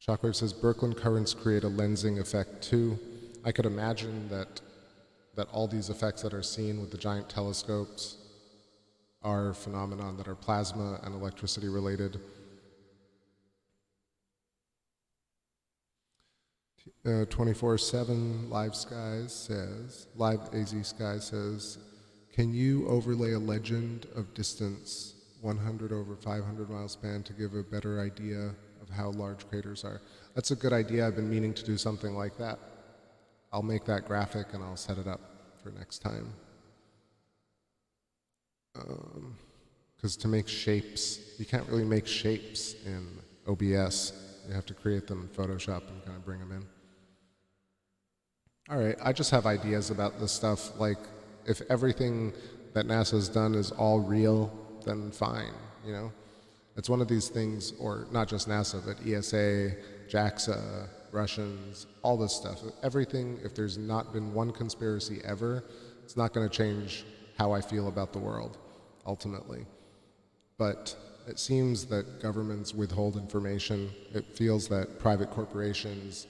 S1: Shockwave says, Birkeland currents create a lensing effect too. I could imagine that all these effects that are seen with the giant telescopes are phenomena that are plasma and electricity related. 24/7 Live Skies says, Live AZ Skies says, can you overlay a legend of distance 100 over 500 mile span to give a better idea of how large craters are? That's a good idea. I've been meaning to do something like that. I'll make that graphic and I'll set it up for next time. Because to make shapes, you can't really make shapes in OBS. You have to create them in Photoshop and kind of bring them in. All right, I just have ideas about this stuff. Like, if everything that NASA's done is all real, then fine, you know? It's one of these things, or not just NASA, but ESA, JAXA, Russians, all this stuff. Everything, if there's not been one conspiracy ever, it's not going to change how I feel about the world, ultimately. But it seems that governments withhold information. It feels that private corporations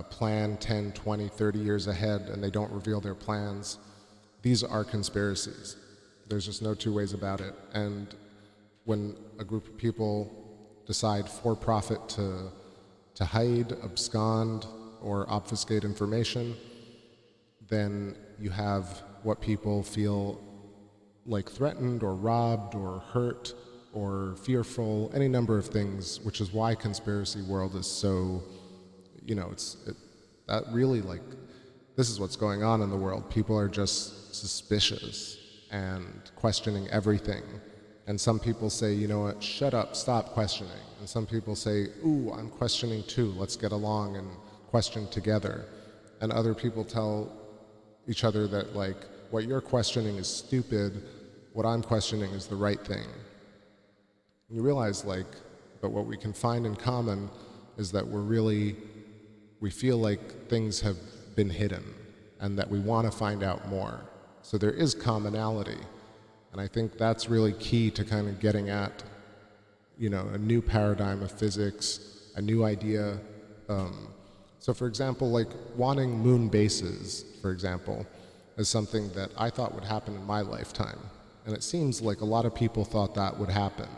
S1: plan 10, 20, 30 years ahead, and they don't reveal their plans. These are conspiracies. There's just no two ways about it. And when a group of people decide for profit to hide, abscond, or obfuscate information, then you have what people feel like threatened or robbed or hurt or fearful, any number of things, which is why conspiracy world is so, you know, that really, like, this is what's going on in the world. People are just suspicious and questioning everything. And some people say, you know what, shut up, stop questioning. And some people say, ooh, I'm questioning too, let's get along and question together. And other people tell each other that, like, what you're questioning is stupid, what I'm questioning is the right thing. And you realize, like, but what we can find in common is that we feel like things have been hidden and that we want to find out more. So there is commonality. And I think that's really key to kind of getting at, you know, a new paradigm of physics, a new idea. So for example, like wanting moon bases, for example, is something that I thought would happen in my lifetime. And it seems like a lot of people thought that would happen.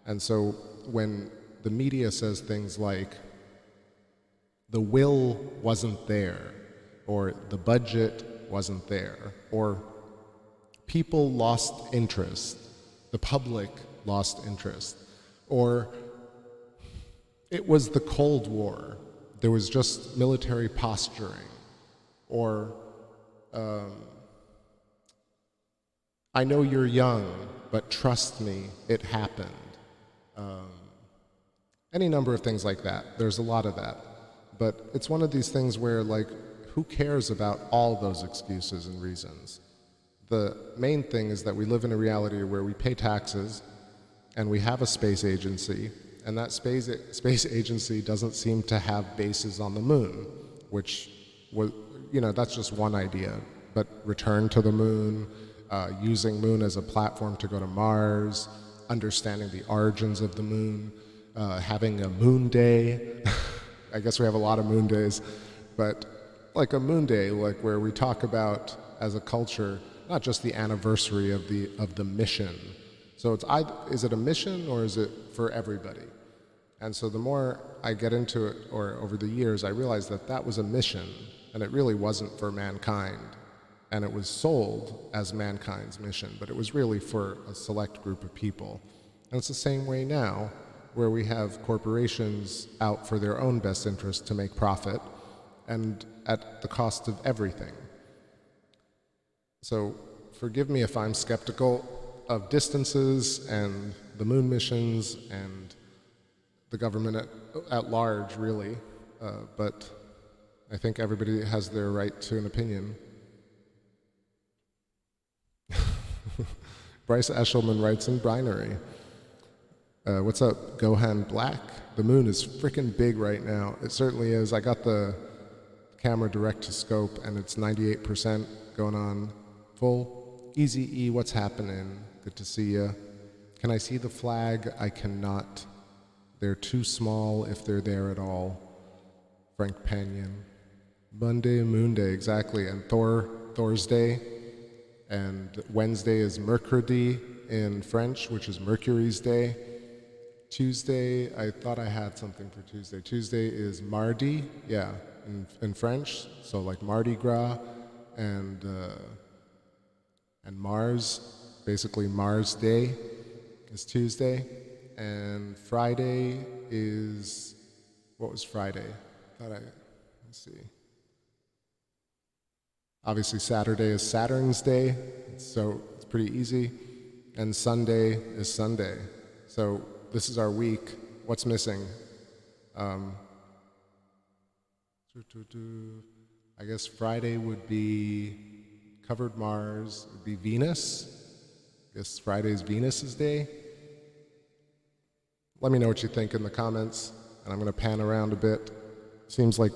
S1: And so when the media says things like, the will wasn't there, or the budget wasn't there, or people lost interest, the public lost interest, or it was the Cold War, there was just military posturing, or I know you're young, but trust me, it happened. Any number of things like that. There's a lot of that. But it's one of these things where, like, who cares about all those excuses and reasons? The main thing is that we live in a reality where we pay taxes and we have a space agency, and that space agency doesn't seem to have bases on the moon, which was, you know, that's just one idea. But return to the moon, using moon as a platform to go to Mars, understanding the origins of the moon, having a moon day. I guess we have a lot of moon days, but like a moon day, like where we talk about as a culture, not just the anniversary of the mission. So it's is it a mission or is it for everybody? And so the more I get into it, or over the years, I realized that that was a mission, and it really wasn't for mankind. And it was sold as mankind's mission, but it was really for a select group of people. And it's the same way now, where we have corporations out for their own best interest to make profit, and at the cost of everything. So forgive me if I'm skeptical of distances and the moon missions and the government at large, really, but I think everybody has their right to an opinion. Bryce Eshelman writes in binary. What's up, Gohan Black? The moon is freaking big right now. It certainly is. I got the camera direct to scope and it's 98% going on full. Easy E, what's happening? Good to see you. Can I see the flag? I cannot. They're too small if they're there at all. Frank Panyan. Monday, Moon Day, exactly. And Thor's Day. And Wednesday is Mercredi in French, which is Mercury's Day. Tuesday, I thought I had something for Tuesday. Tuesday is Mardi, yeah, in French. So like Mardi Gras and Mars, basically Mars Day is Tuesday. And Friday is, what was Friday? Let's see. Obviously Saturday is Saturn's Day, so it's pretty easy. And Sunday is Sunday. So this is our week. What's missing? I guess Friday would be covered Mars, would be Venus. I guess Friday's Venus's day. Let me know what you think in the comments, and I'm going to pan around a bit. Seems like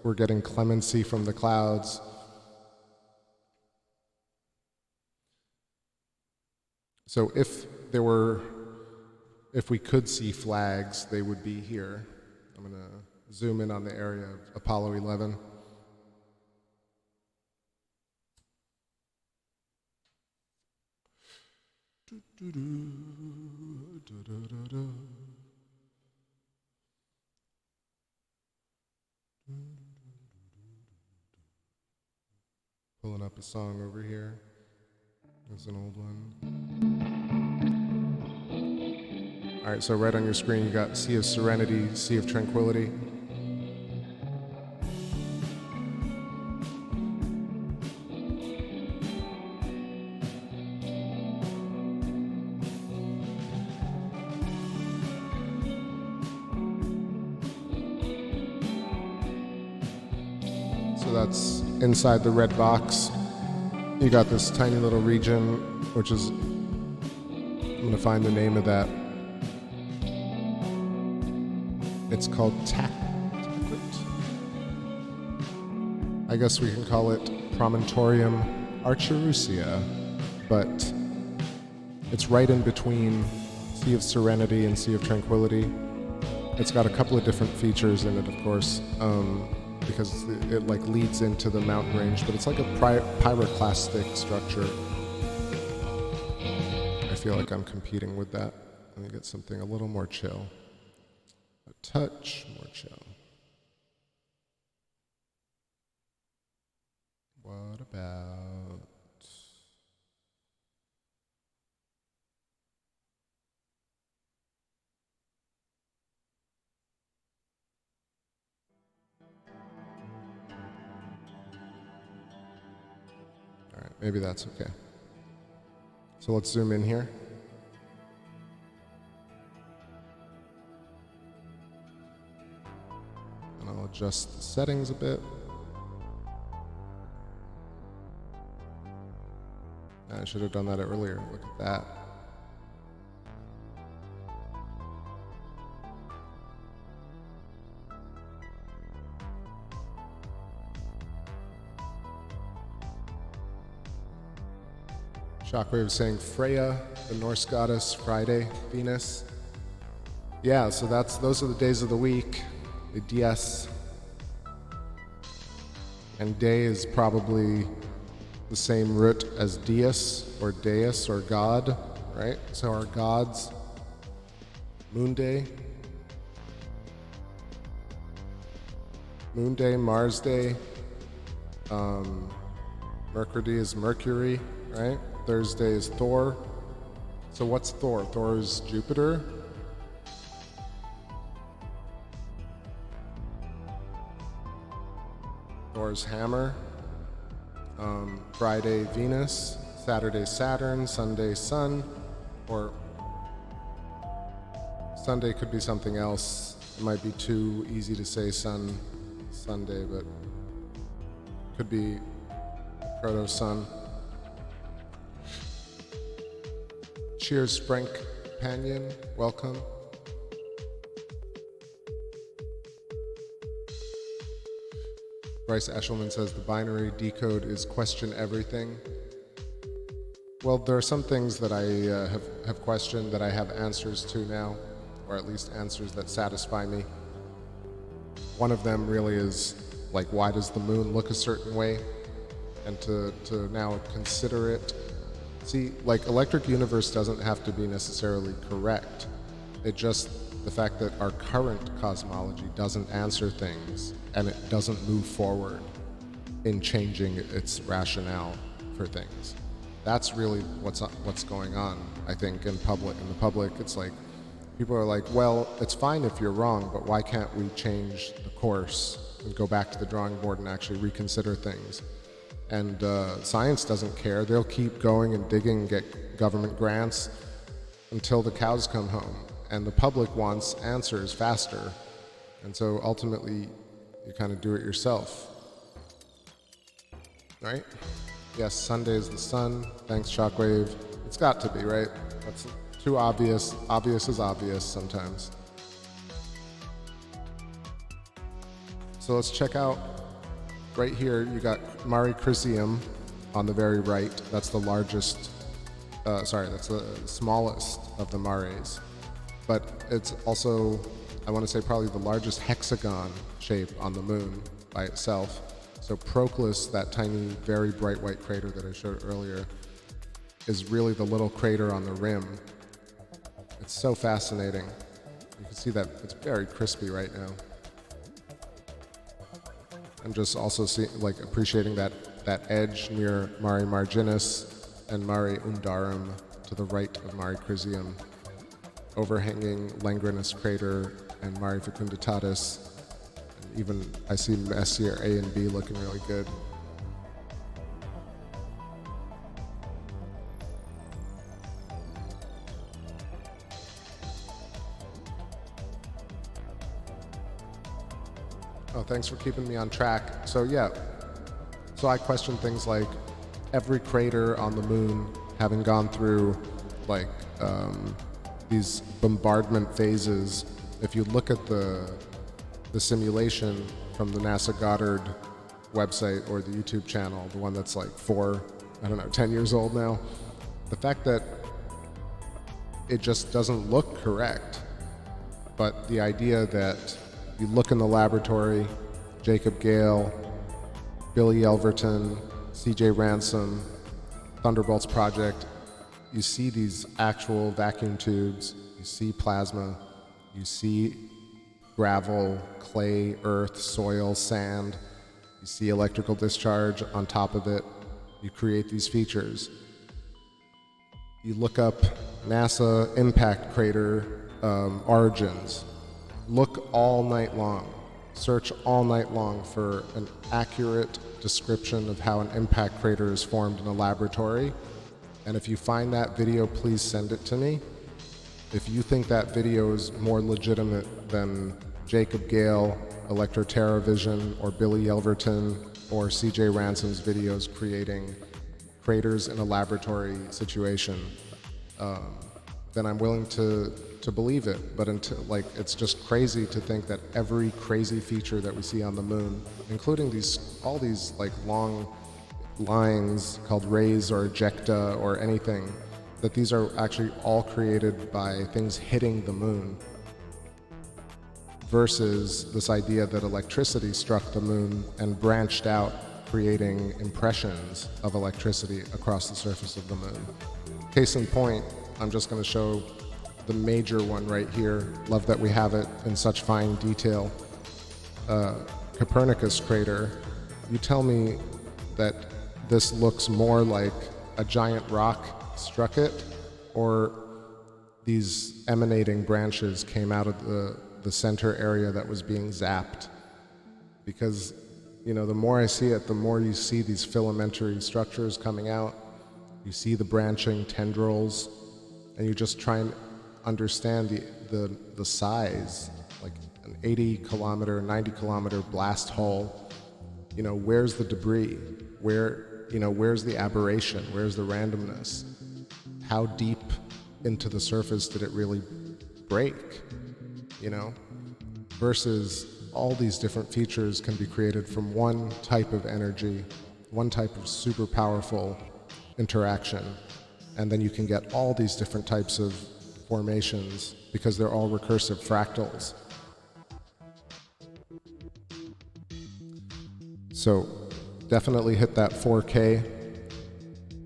S1: we're getting clemency from the clouds. So if we could see flags, they would be here. I'm going to zoom in on the area of Apollo 11. Pulling up a song over here. There's an old one. All right, so right on your screen you got Sea of Serenity, Sea of Tranquility. So that's inside the red box. You got this tiny little region, which is, I'm going to find the name of that. It's called Taquet. I guess we can call it Promontorium Archerusia, but it's right in between Sea of Serenity and Sea of Tranquility. It's got a couple of different features in it, of course, because it like leads into the mountain range, but it's like a pyroclastic structure. I feel like I'm competing with that. Let me get something a little more chill. A touch more chill. What about... All right, maybe that's okay. So let's zoom in here. And I'll adjust the settings a bit. I should have done that earlier. Look at that. Shockwave saying Freya, the Norse goddess, Friday, Venus. Yeah, so those are the days of the week. The dies. And day is probably the same root as deus or deus or god, right? So our gods, Moon Day, Mars Day, Mercredi is Mercury, right? Thursday is Thor. So what's Thor? Thor is Jupiter. Thor's hammer. Friday, Venus. Saturday, Saturn. Sunday, Sun. Or Sunday could be something else. It might be too easy to say Sunday, but could be proto-sun. Cheers, Frank Panion. Welcome. Bryce Eshelman says the binary decode is question everything. Well, there are some things that I have questioned that I have answers to now, or at least answers that satisfy me. One of them really is, like, why does the moon look a certain way? And to now consider it. See, like, electric universe doesn't have to be necessarily correct. It just, the fact that our current cosmology doesn't answer things and it doesn't move forward in changing its rationale for things. That's really what's going on, I think, in the public. It's like, people are like, well, it's fine if you're wrong, but why can't we change the course and go back to the drawing board and actually reconsider things? And science doesn't care. They'll keep going and digging and get government grants until the cows come home. And the public wants answers faster. And so ultimately, you kind of do it yourself. Right? Yes, Sunday is the sun. Thanks, Shockwave. It's got to be, right? That's too obvious. Obvious is obvious sometimes. So let's check out. Right here, you got Mare Crisium on the very right. That's the largest, that's the smallest of the mares. But it's also, I want to say, probably the largest hexagon shape on the moon by itself. So Proclus, that tiny, very bright white crater that I showed earlier, is really the little crater on the rim. It's so fascinating. You can see that it's very crispy right now. I'm just also appreciating that edge near Mare Marginis and Mare Undarum to the right of Mare Crisium, overhanging Langrenus crater and Mare Fecunditatis. And even I see Messier A and B looking really good. Oh, thanks for keeping me on track. So yeah, so I question things like every crater on the moon having gone through like these bombardment phases. If you look at the simulation from the NASA Goddard website or the YouTube channel, the one that's like 10 years old now, the fact that it just doesn't look correct, but the idea that you look in the laboratory, Jacob Gale, Billy Elverton, CJ Ransom, Thunderbolts Project, you see these actual vacuum tubes, you see plasma, you see gravel, clay, earth, soil, sand, you see electrical discharge on top of it, you create these features. You look up NASA impact crater origins. Look all night long, search all night long for an accurate description of how an impact crater is formed in a laboratory. And if you find that video, please send it to me. If you think that video is more legitimate than Jacob Gale, ElectroTerravision, or Billy Elverton, or CJ Ransom's videos creating craters in a laboratory situation, then I'm willing to believe it. But until, it's just crazy to think that every crazy feature that we see on the moon, including all these long lines called rays or ejecta or anything, that these are actually all created by things hitting the moon, versus this idea that electricity struck the moon and branched out, creating impressions of electricity across the surface of the moon. Case in point, I'm just going to show the major one right here. Love that we have it in such fine detail. Copernicus crater. You tell me that this looks more like a giant rock struck it, or these emanating branches came out of the center area that was being zapped. Because, the more I see it, the more you see these filamentary structures coming out. You see the branching tendrils, and you just try and understand the size, like an 80-kilometer, 90-kilometer blast hole. Where's the debris? Where's the aberration? Where's the randomness? How deep into the surface did it really break, you know? Versus all these different features can be created from one type of energy, one type of super powerful interaction, and then you can get all these different types of formations because they're all recursive fractals. So definitely hit that 4K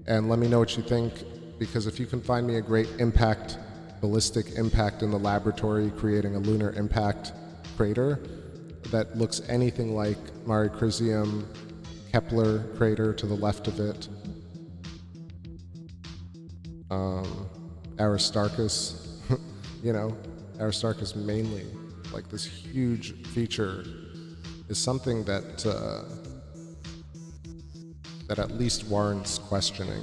S1: and let me know what you think, because if you can find me a great impact, ballistic impact in the laboratory creating a lunar impact crater that looks anything like Mare Crisium Kepler crater to the left of it, Aristarchus, you know, Aristarchus mainly, like this huge feature is something that that at least warrants questioning.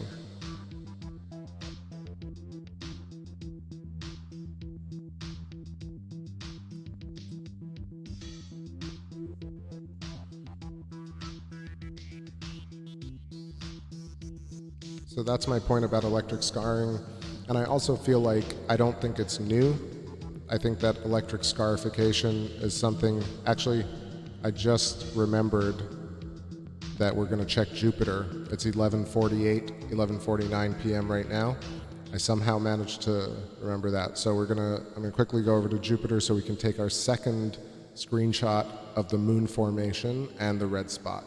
S1: So that's my point about electric scarring. And I also feel like I don't think it's new. I think that electric scarification is something, actually, I just remembered that we're gonna check Jupiter. It's 11:49 p.m. right now. I somehow managed to remember that. So I'm gonna quickly go over to Jupiter so we can take our second screenshot of the moon formation and the red spot.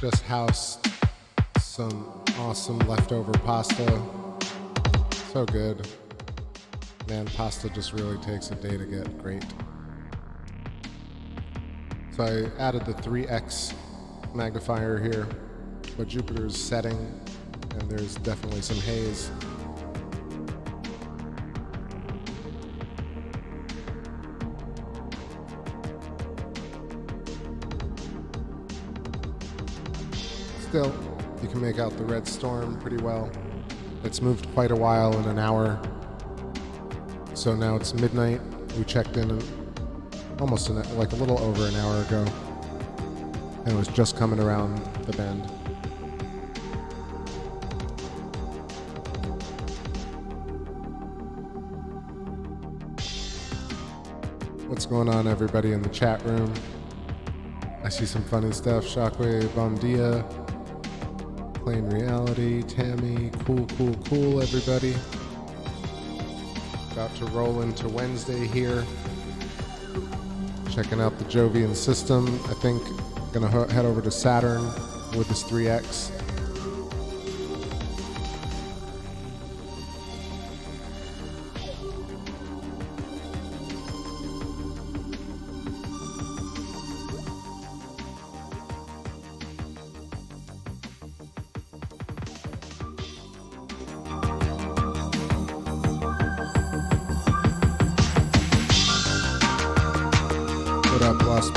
S1: Just housed some awesome leftover pasta. So good. Man, pasta just really takes a day to get great. So I added the 3x magnifier here, but Jupiter's setting and there's definitely some haze. Still, you can make out the red storm pretty well. It's moved quite a while in an hour. So now it's midnight. We checked in almost like a little over an hour ago. And it was just coming around the bend. What's going on, everybody in the chat room? I see some funny stuff. Shockwave, Bom Dia, Plain Reality, Tammy, cool, everybody. About to roll into Wednesday here. Checking out the Jovian system. I think I'm gonna head over to Saturn with this 3X.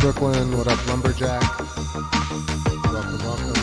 S1: Brooklyn, what up, Lumberjack? Welcome, welcome.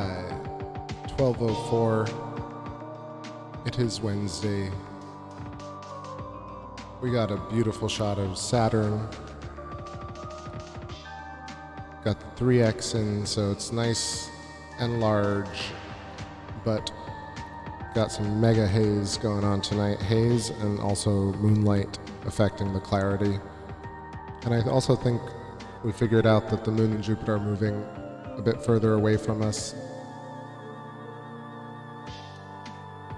S1: sky. 12:04. It is Wednesday. We got a beautiful shot of Saturn. Got the 3x in, so it's nice and large, but got some mega haze going on tonight. Haze and also moonlight affecting the clarity. And I also think we figured out that the moon and Jupiter are moving a bit further away from us.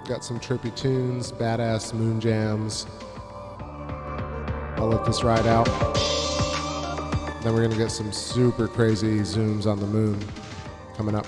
S1: Got some trippy tunes, badass moon jams. I'll let this ride out. Then we're gonna get some super crazy zooms on the moon coming up.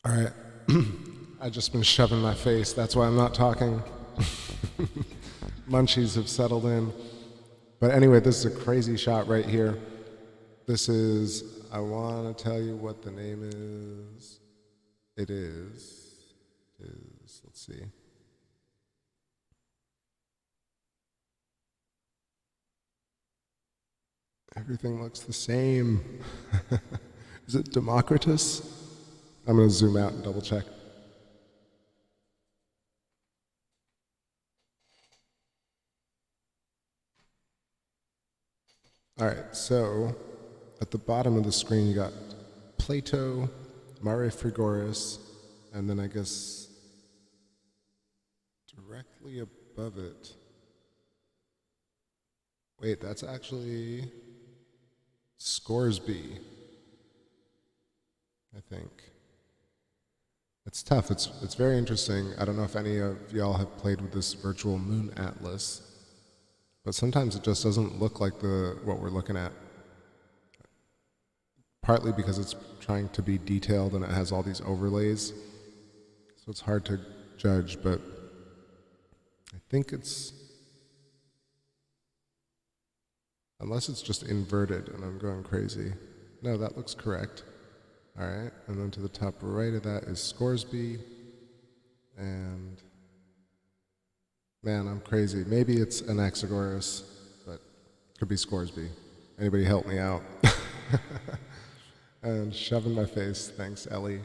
S1: All right. I've just been shoving my face. That's why I'm not talking. Munchies have settled in. But anyway, this is a crazy shot right here. This is, I want to tell you what the name is. It is, let's see. Everything looks the same. Is it Democritus? I'm going to zoom out and double check. All right, so at the bottom of the screen you got Plato, Mare Frigoris, and then I guess directly above it. Wait, that's actually Scoresby, I think. It's tough. It's very interesting. I don't know if any of y'all have played with this virtual moon atlas, but sometimes it just doesn't look like what we're looking at. Partly because it's trying to be detailed and it has all these overlays, so it's hard to judge, but I think it's, unless it's just inverted and I'm going crazy. No, that looks correct. All right, and then to the top right of that is Scoresby, and man, I'm crazy. Maybe it's Anaxagoras, but it could be Scoresby. Anybody help me out? And shoving my face, thanks Ellie.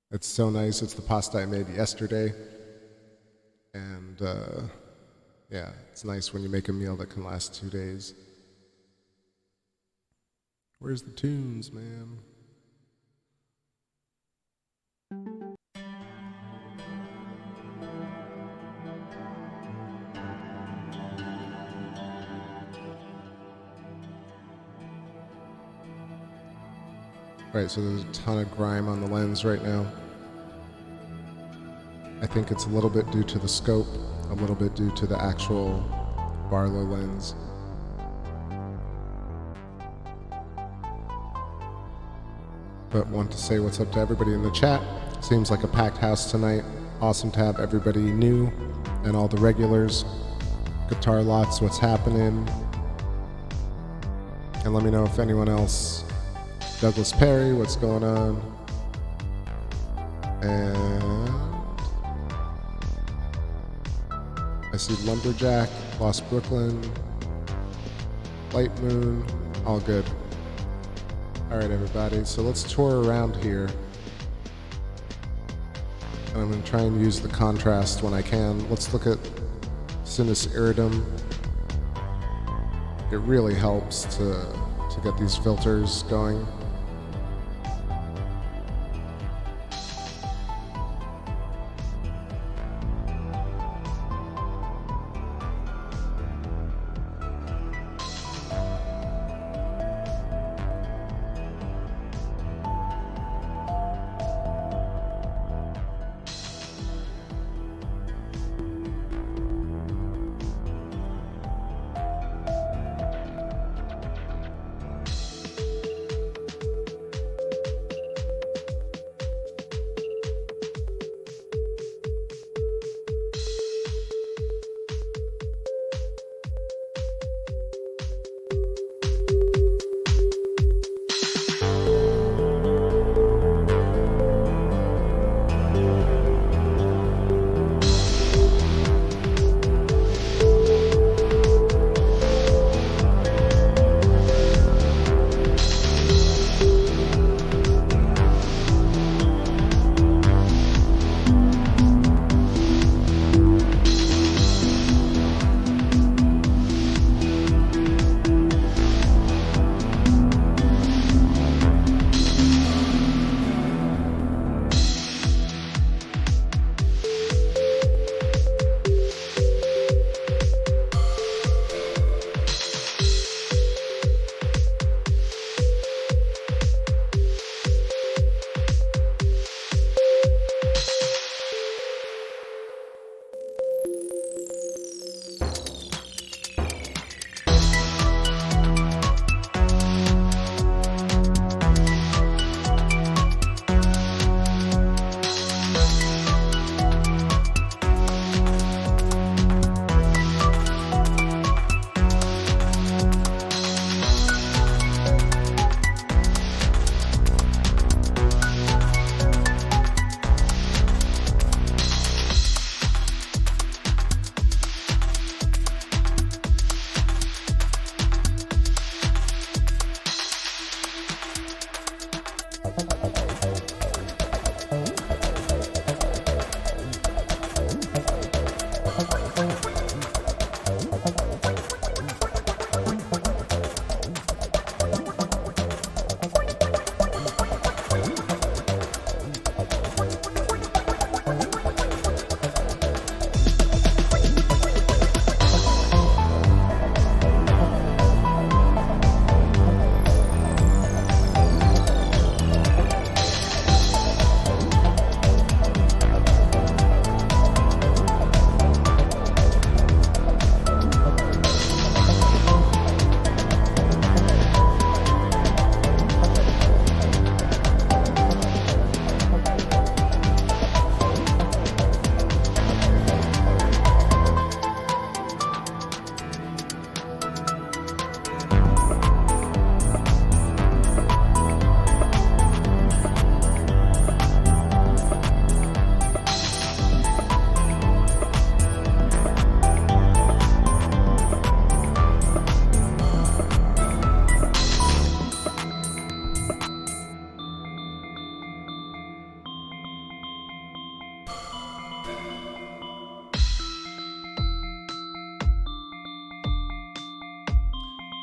S1: It's so nice, it's the pasta I made yesterday, and yeah, it's nice when you make a meal that can last 2 days. Where's the tunes, man? Right, so there's a ton of grime on the lens right now. I think it's a little bit due to the scope, a little bit due to the actual Barlow lens. But want to say what's up to everybody in the chat. Seems like a packed house tonight. Awesome to have everybody new and all the regulars. Guitar Lots, what's happening? And let me know if anyone else. Douglas Perry, what's going on? And I see Lumberjack, Lost Brooklyn, Light Moon, all good. All right, everybody, so let's tour around here. And I'm gonna try and use the contrast when I can. Let's look at Sinus Iridum. It really helps to get these filters going.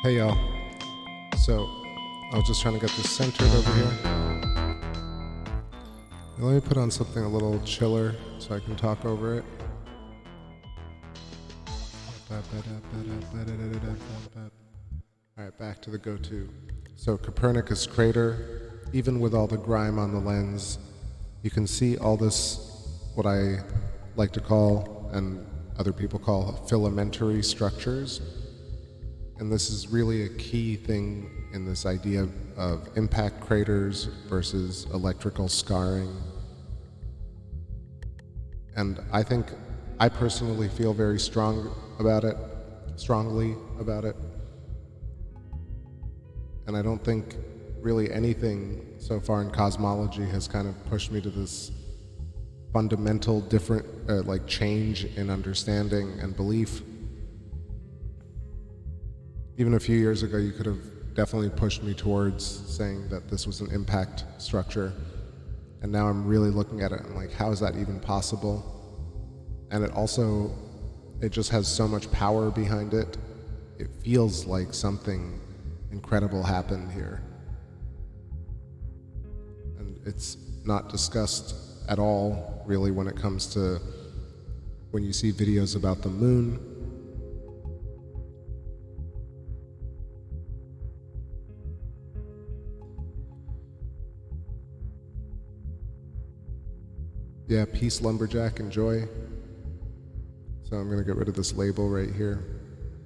S1: Hey y'all. So, I was just trying to get this centered over here. Let me put on something a little chiller so I can talk over it. Alright, back to the GOTO. So Copernicus crater, even with all the grime on the lens, you can see all this, what I like to call, and other people call, filamentary structures. And this is really a key thing in this idea of impact craters versus electrical scarring. And I personally feel very strongly about it. And I don't think really anything so far in cosmology has kind of pushed me to this fundamental different, change in understanding and belief. Even a few years ago, you could have definitely pushed me towards saying that this was an impact structure. And now I'm really looking at it and like, how is that even possible? And it just has so much power behind it. It feels like something incredible happened here. And it's not discussed at all, really, when it comes to when you see videos about the moon. Yeah, peace, lumberjack, enjoy. So I'm gonna get rid of this label right here,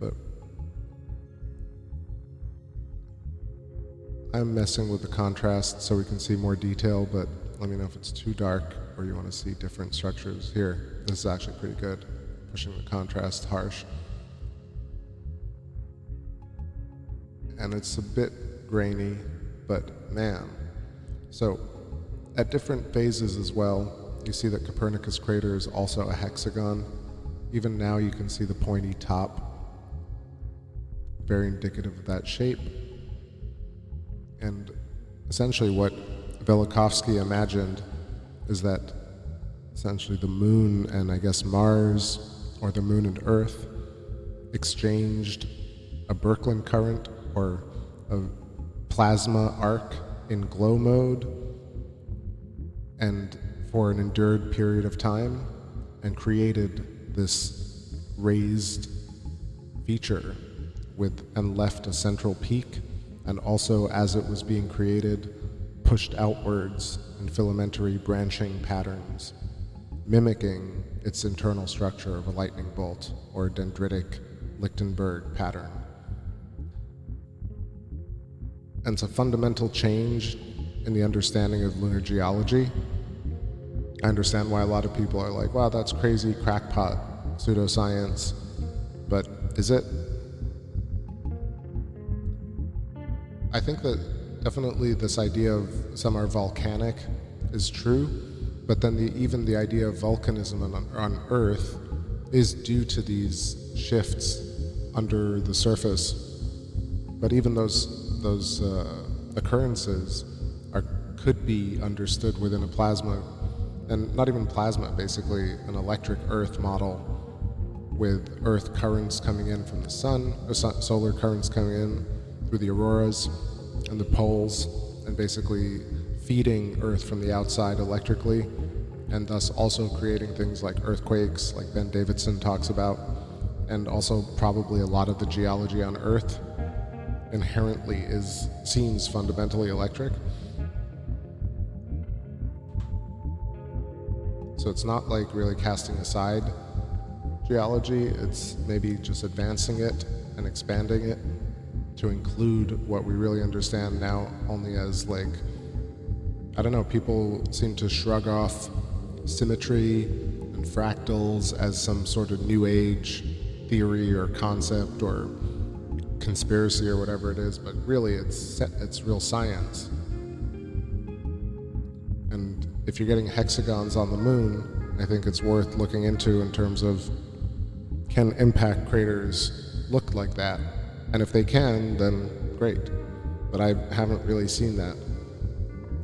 S1: but I'm messing with the contrast so we can see more detail, but let me know if it's too dark or you want to see different structures. Here, this is actually pretty good, pushing the contrast harsh. And it's a bit grainy, but man. So at different phases as well, you see that Copernicus crater is also a hexagon. Even now you can see the pointy top, very indicative of that shape. And essentially what Velikovsky imagined is that essentially the moon and I guess Mars, or the moon and Earth, exchanged a Birkeland current or a plasma arc in glow mode and for an endured period of time, and created this raised feature and left a central peak, and also as it was being created, pushed outwards in filamentary branching patterns, mimicking its internal structure of a lightning bolt or a dendritic Lichtenberg pattern. And it's a fundamental change in the understanding of lunar geology. I understand why a lot of people are like, wow, that's crazy, crackpot, pseudoscience, but is it? I think that definitely this idea of some are volcanic is true, but then even the idea of volcanism on Earth is due to these shifts under the surface. But even those occurrences could be understood within a plasma, and not even plasma, basically an electric Earth model with Earth currents coming in from the sun, or solar currents coming in through the auroras and the poles, and basically feeding Earth from the outside electrically, and thus also creating things like earthquakes, like Ben Davidson talks about, and also probably a lot of the geology on Earth inherently seems fundamentally electric. So it's not like really casting aside geology, it's maybe just advancing it and expanding it to include what we really understand now only as people seem to shrug off symmetry and fractals as some sort of new age theory or concept or conspiracy or whatever it is, but really it's real science. And if you're getting hexagons on the moon, I think it's worth looking into in terms of, can impact craters look like that? And if they can, then great. But I haven't really seen that.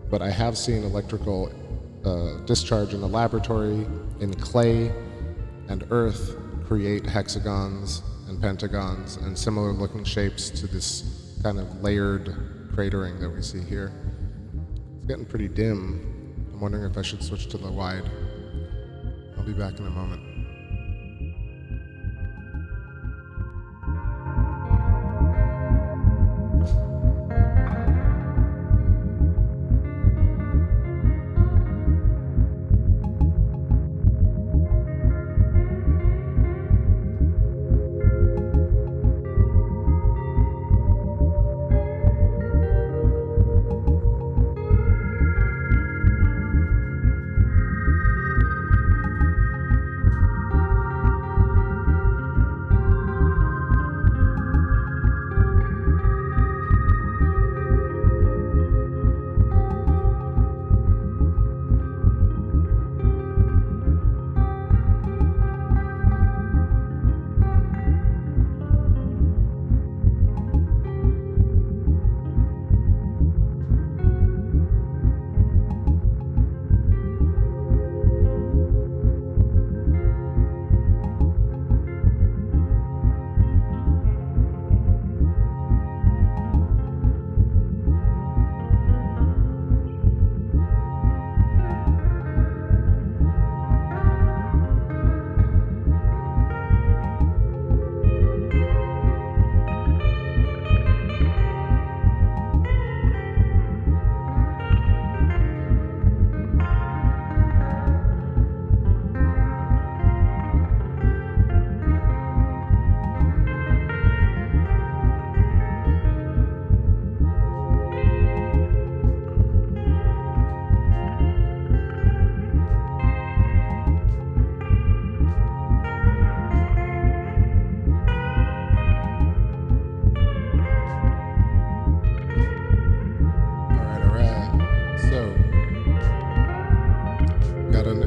S1: But I have seen electrical discharge in the laboratory, in clay and earth, create hexagons and pentagons and similar looking shapes to this kind of layered cratering that we see here. It's getting pretty dim. I'm wondering if I should switch to the wide. I'll be back in a moment.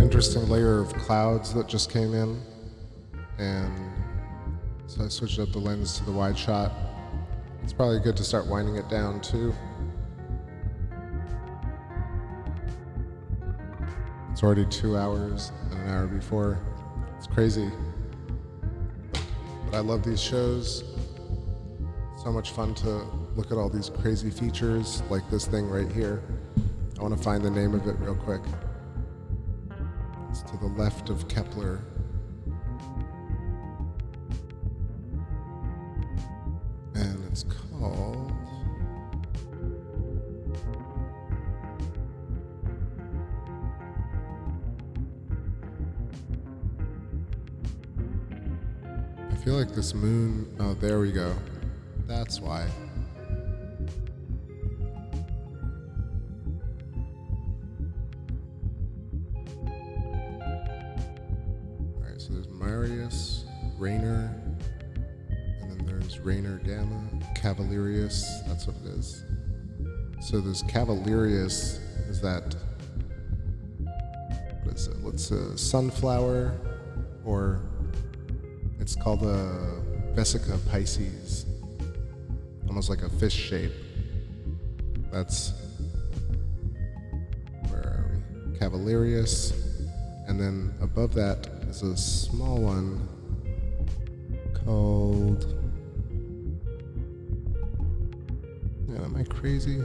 S1: Interesting layer of clouds that just came in, and so I switched up the lens to the wide shot. It's probably good to start winding it down too. It's already 2 hours and an hour before. It's crazy, but I love these shows. So much fun to look at all these crazy features like this thing right here. I want to find the name of it real quick. It's to the left of Kepler. And it's called... I feel like this moon... Oh, there we go. That's why. So there's Marius, Rainer, and then there's Rainer Gamma, Cavalarius, that's what it is. So there's Cavalarius, is that, what is it? It's a sunflower, or it's called a Vesica Pisces, almost like a fish shape. That's, where are we? Cavalarius, and then above that, there's a small one called... Yeah, am I crazy?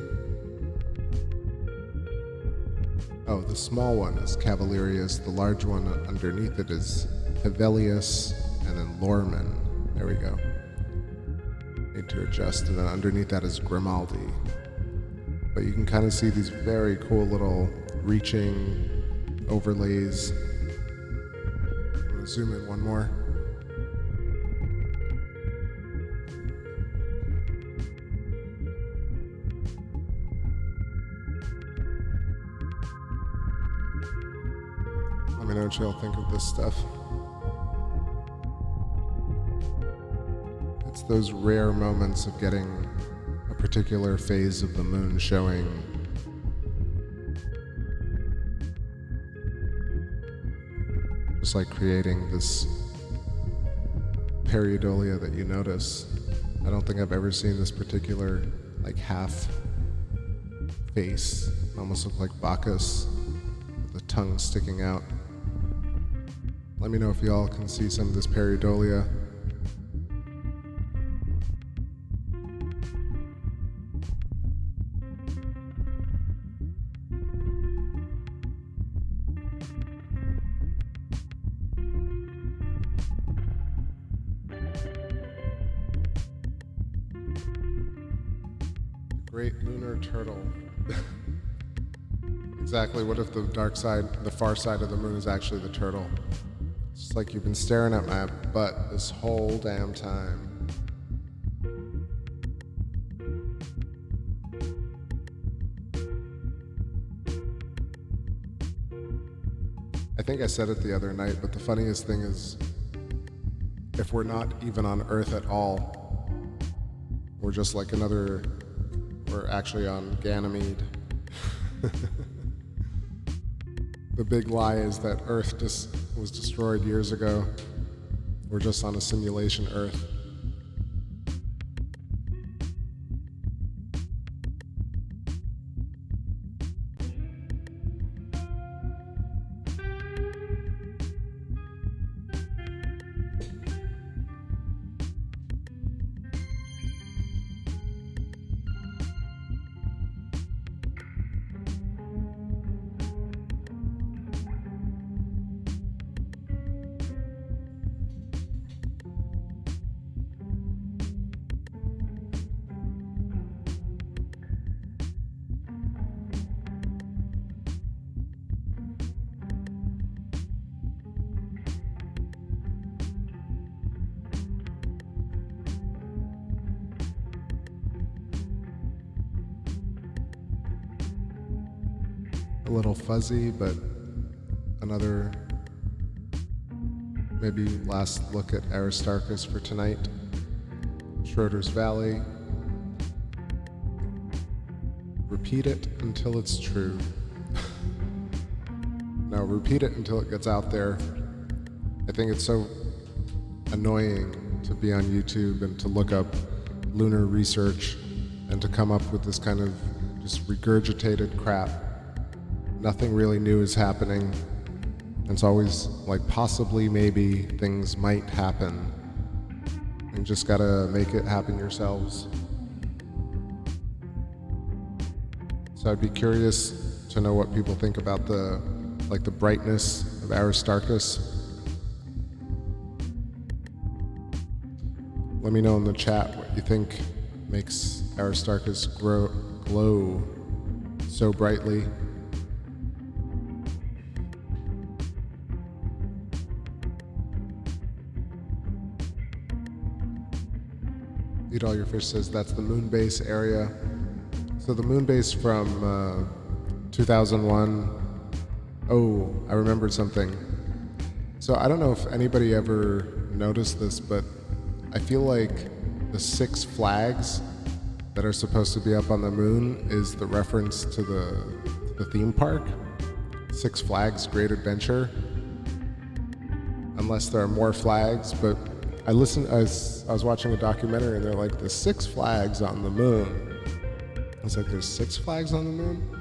S1: Oh, the small one is Cavalarius. The large one underneath it is Hevelius, and then Lorman. There we go. Need to adjust, and then underneath that is Grimaldi. But you can kind of see these very cool little reaching overlays. Zoom in one more. Let me know what y'all think of this stuff. It's those rare moments of getting a particular phase of the moon showing. Just like creating this Pareidolia that you notice. I don't think I've ever seen this particular like half face. It almost looked like Bacchus with the tongue sticking out. Let me know if y'all can see some of this Pareidolia. Great lunar turtle. Exactly, what if the dark side, the far side of the moon is actually the turtle? It's just like you've been staring at my butt this whole damn time. I think I said it the other night, but the funniest thing is, if we're not even on Earth at all, we're just like we're actually on Ganymede. The big lie is that Earth just was destroyed years ago. We're just on a simulation Earth. A little fuzzy, but another maybe last look at Aristarchus for tonight. Schroeder's Valley. Repeat it until it's true. No, repeat it until it gets out there. I think it's so annoying to be on YouTube and to look up lunar research and to come up with this kind of just regurgitated crap. Nothing really new is happening. It's always like possibly, maybe, things might happen. You just gotta make it happen yourselves. So I'd be curious to know what people think about the brightness of Aristarchus. Let me know in the chat what you think makes Aristarchus glow so brightly. Eat All Your Fish says that's the moon base area. So the moon base from 2001. Oh, I remembered something. So I don't know if anybody ever noticed this, but I feel like the 6 flags that are supposed to be up on the moon is the reference to the theme park. 6 Flags Great Adventure. Unless there are more flags, but I was watching a documentary and they're like, the 6 flags on the moon. I was like, there's 6 flags on the moon?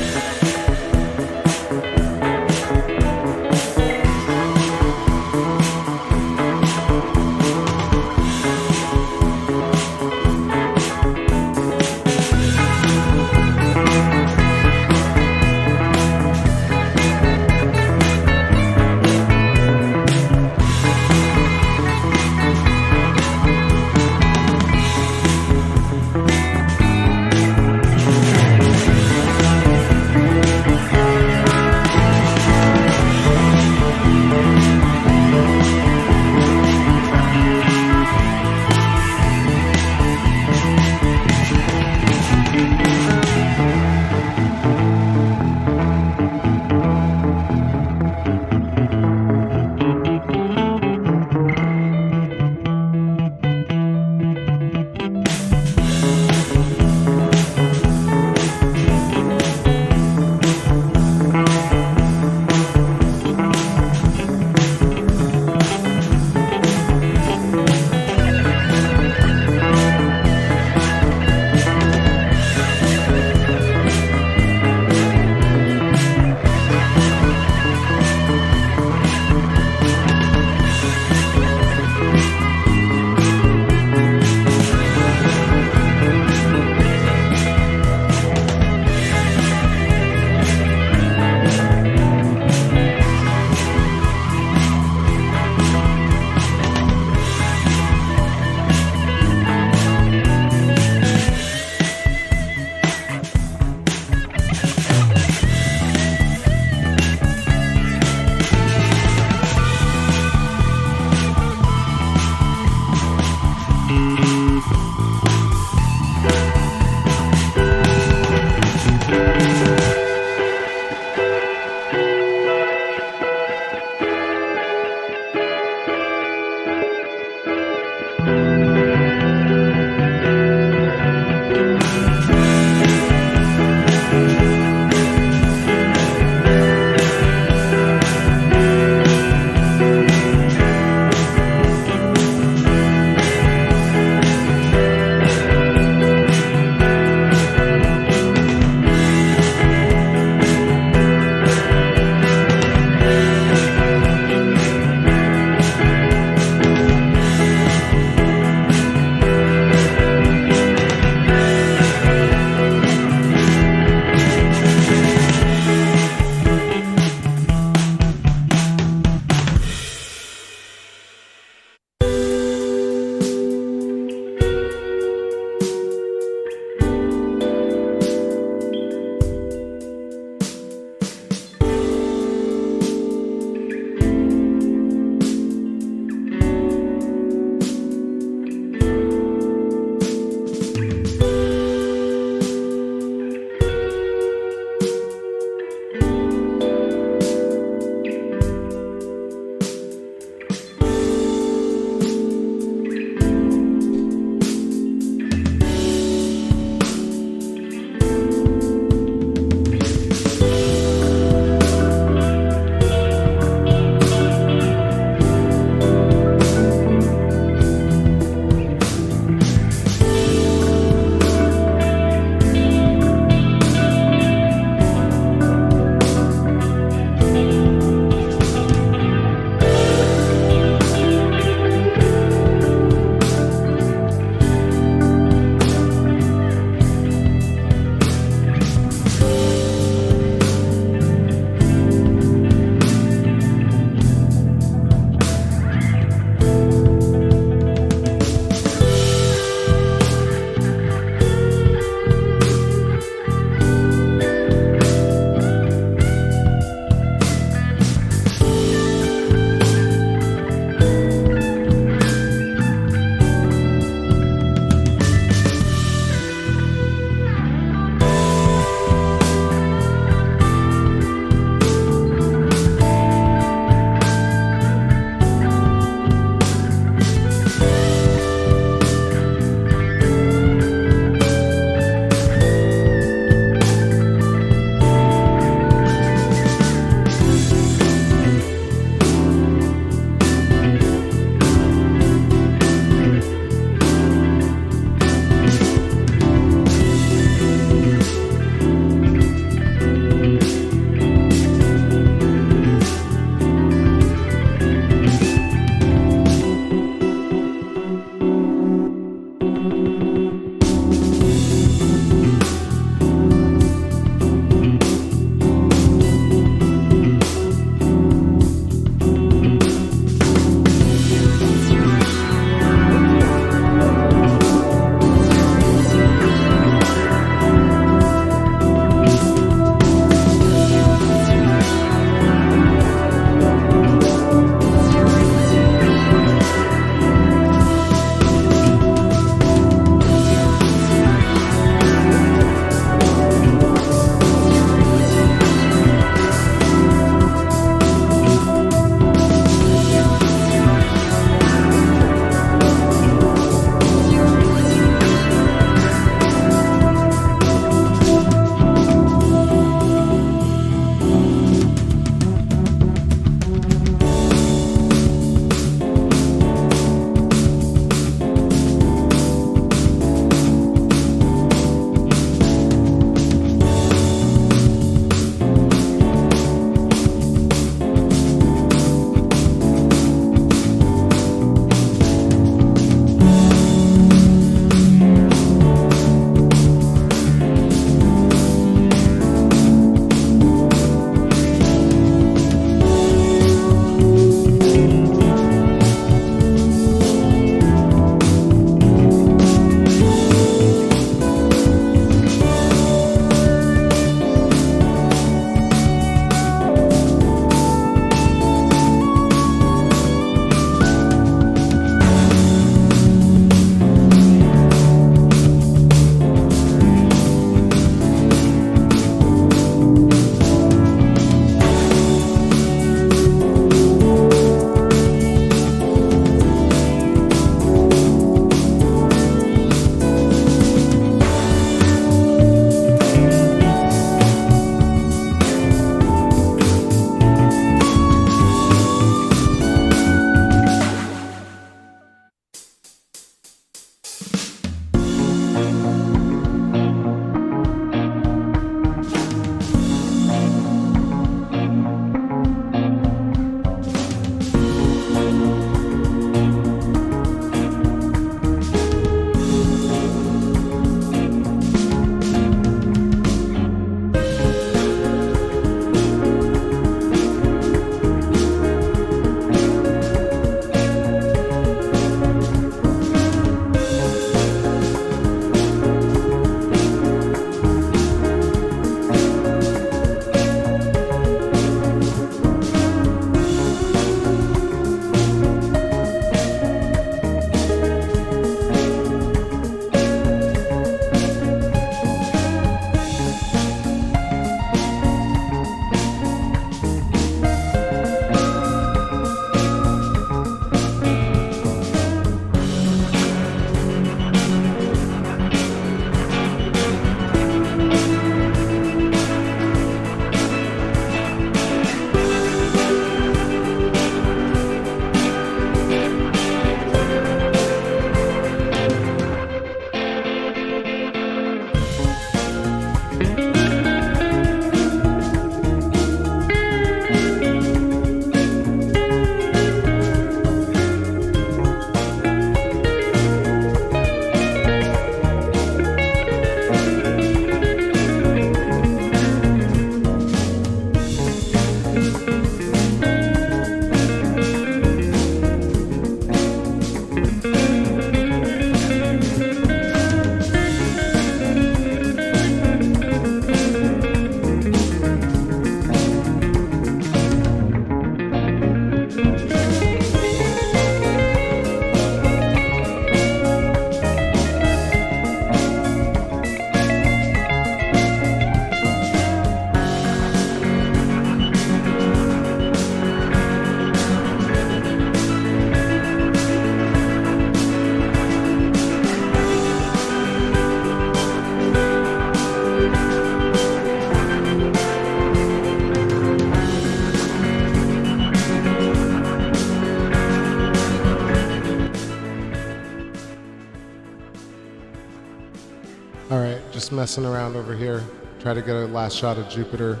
S1: Alright, just messing around over here. Try to get a last shot of Jupiter.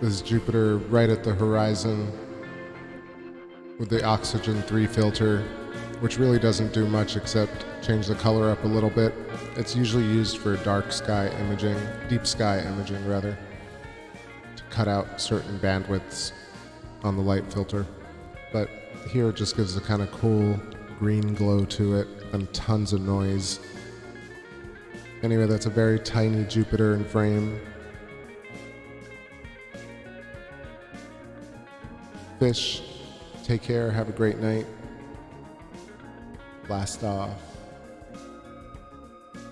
S1: This is Jupiter right at the horizon with the oxygen 3 filter, which really doesn't do much except change the color up a little bit. It's usually used for dark sky imaging, deep sky imaging rather, to cut out certain bandwidths on the light filter. But here it just gives a kind of cool green glow to it and tons of noise. Anyway, that's a very tiny Jupiter in frame. Fish, take care, have a great night. Blast off.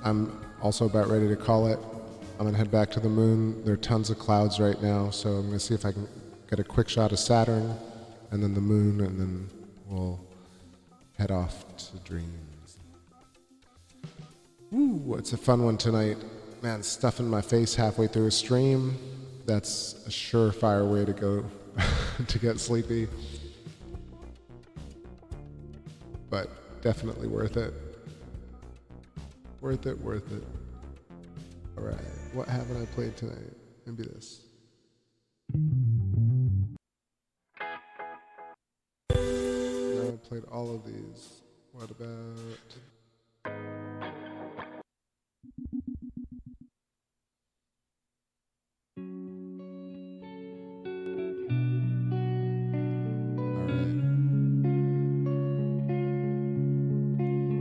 S1: I'm also about ready to call it. I'm gonna head back to the moon. There are tons of clouds right now, so I'm gonna see if I can get a quick shot of Saturn, and then the moon, and then we'll head off to dreams. Ooh, it's a fun one tonight. Man, stuffing my face halfway through a stream, that's a surefire way to go to get sleepy. But definitely worth it. Worth it, worth it. All right, what haven't I played tonight? Maybe this. Now I played all of these. What about...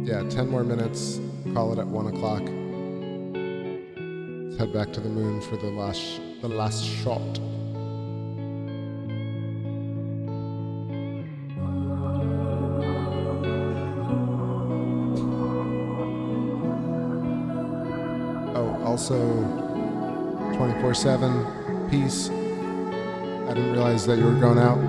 S1: Yeah, 10 more minutes, call it at 1 o'clock. Let's head back to the moon for the last shot. Oh, also 24/7 peace. I didn't realize that you were going out.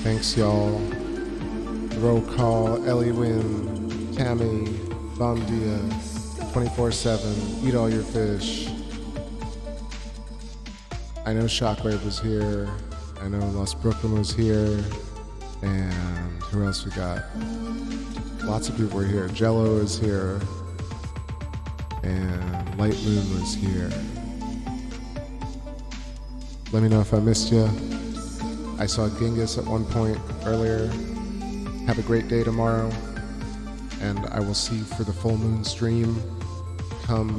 S1: Thanks, y'all. Roll call, Ellie Wynn, Tammy, Bondia, 24/7, eat all your fish. I know Shockwave was here. I know Lost Brooklyn was here. And who else we got? Lots of people were here. Jello is here. And Light Moon was here. Let me know if I missed you. I saw Genghis at one point earlier. Have a great day tomorrow. And I will see you for the full moon stream come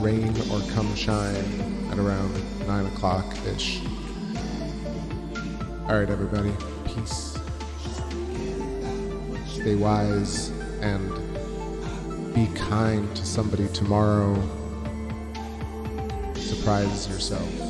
S1: rain or come shine at around 9 o'clock-ish. All right, everybody. Peace. Stay wise and be kind to somebody tomorrow. Surprise yourself.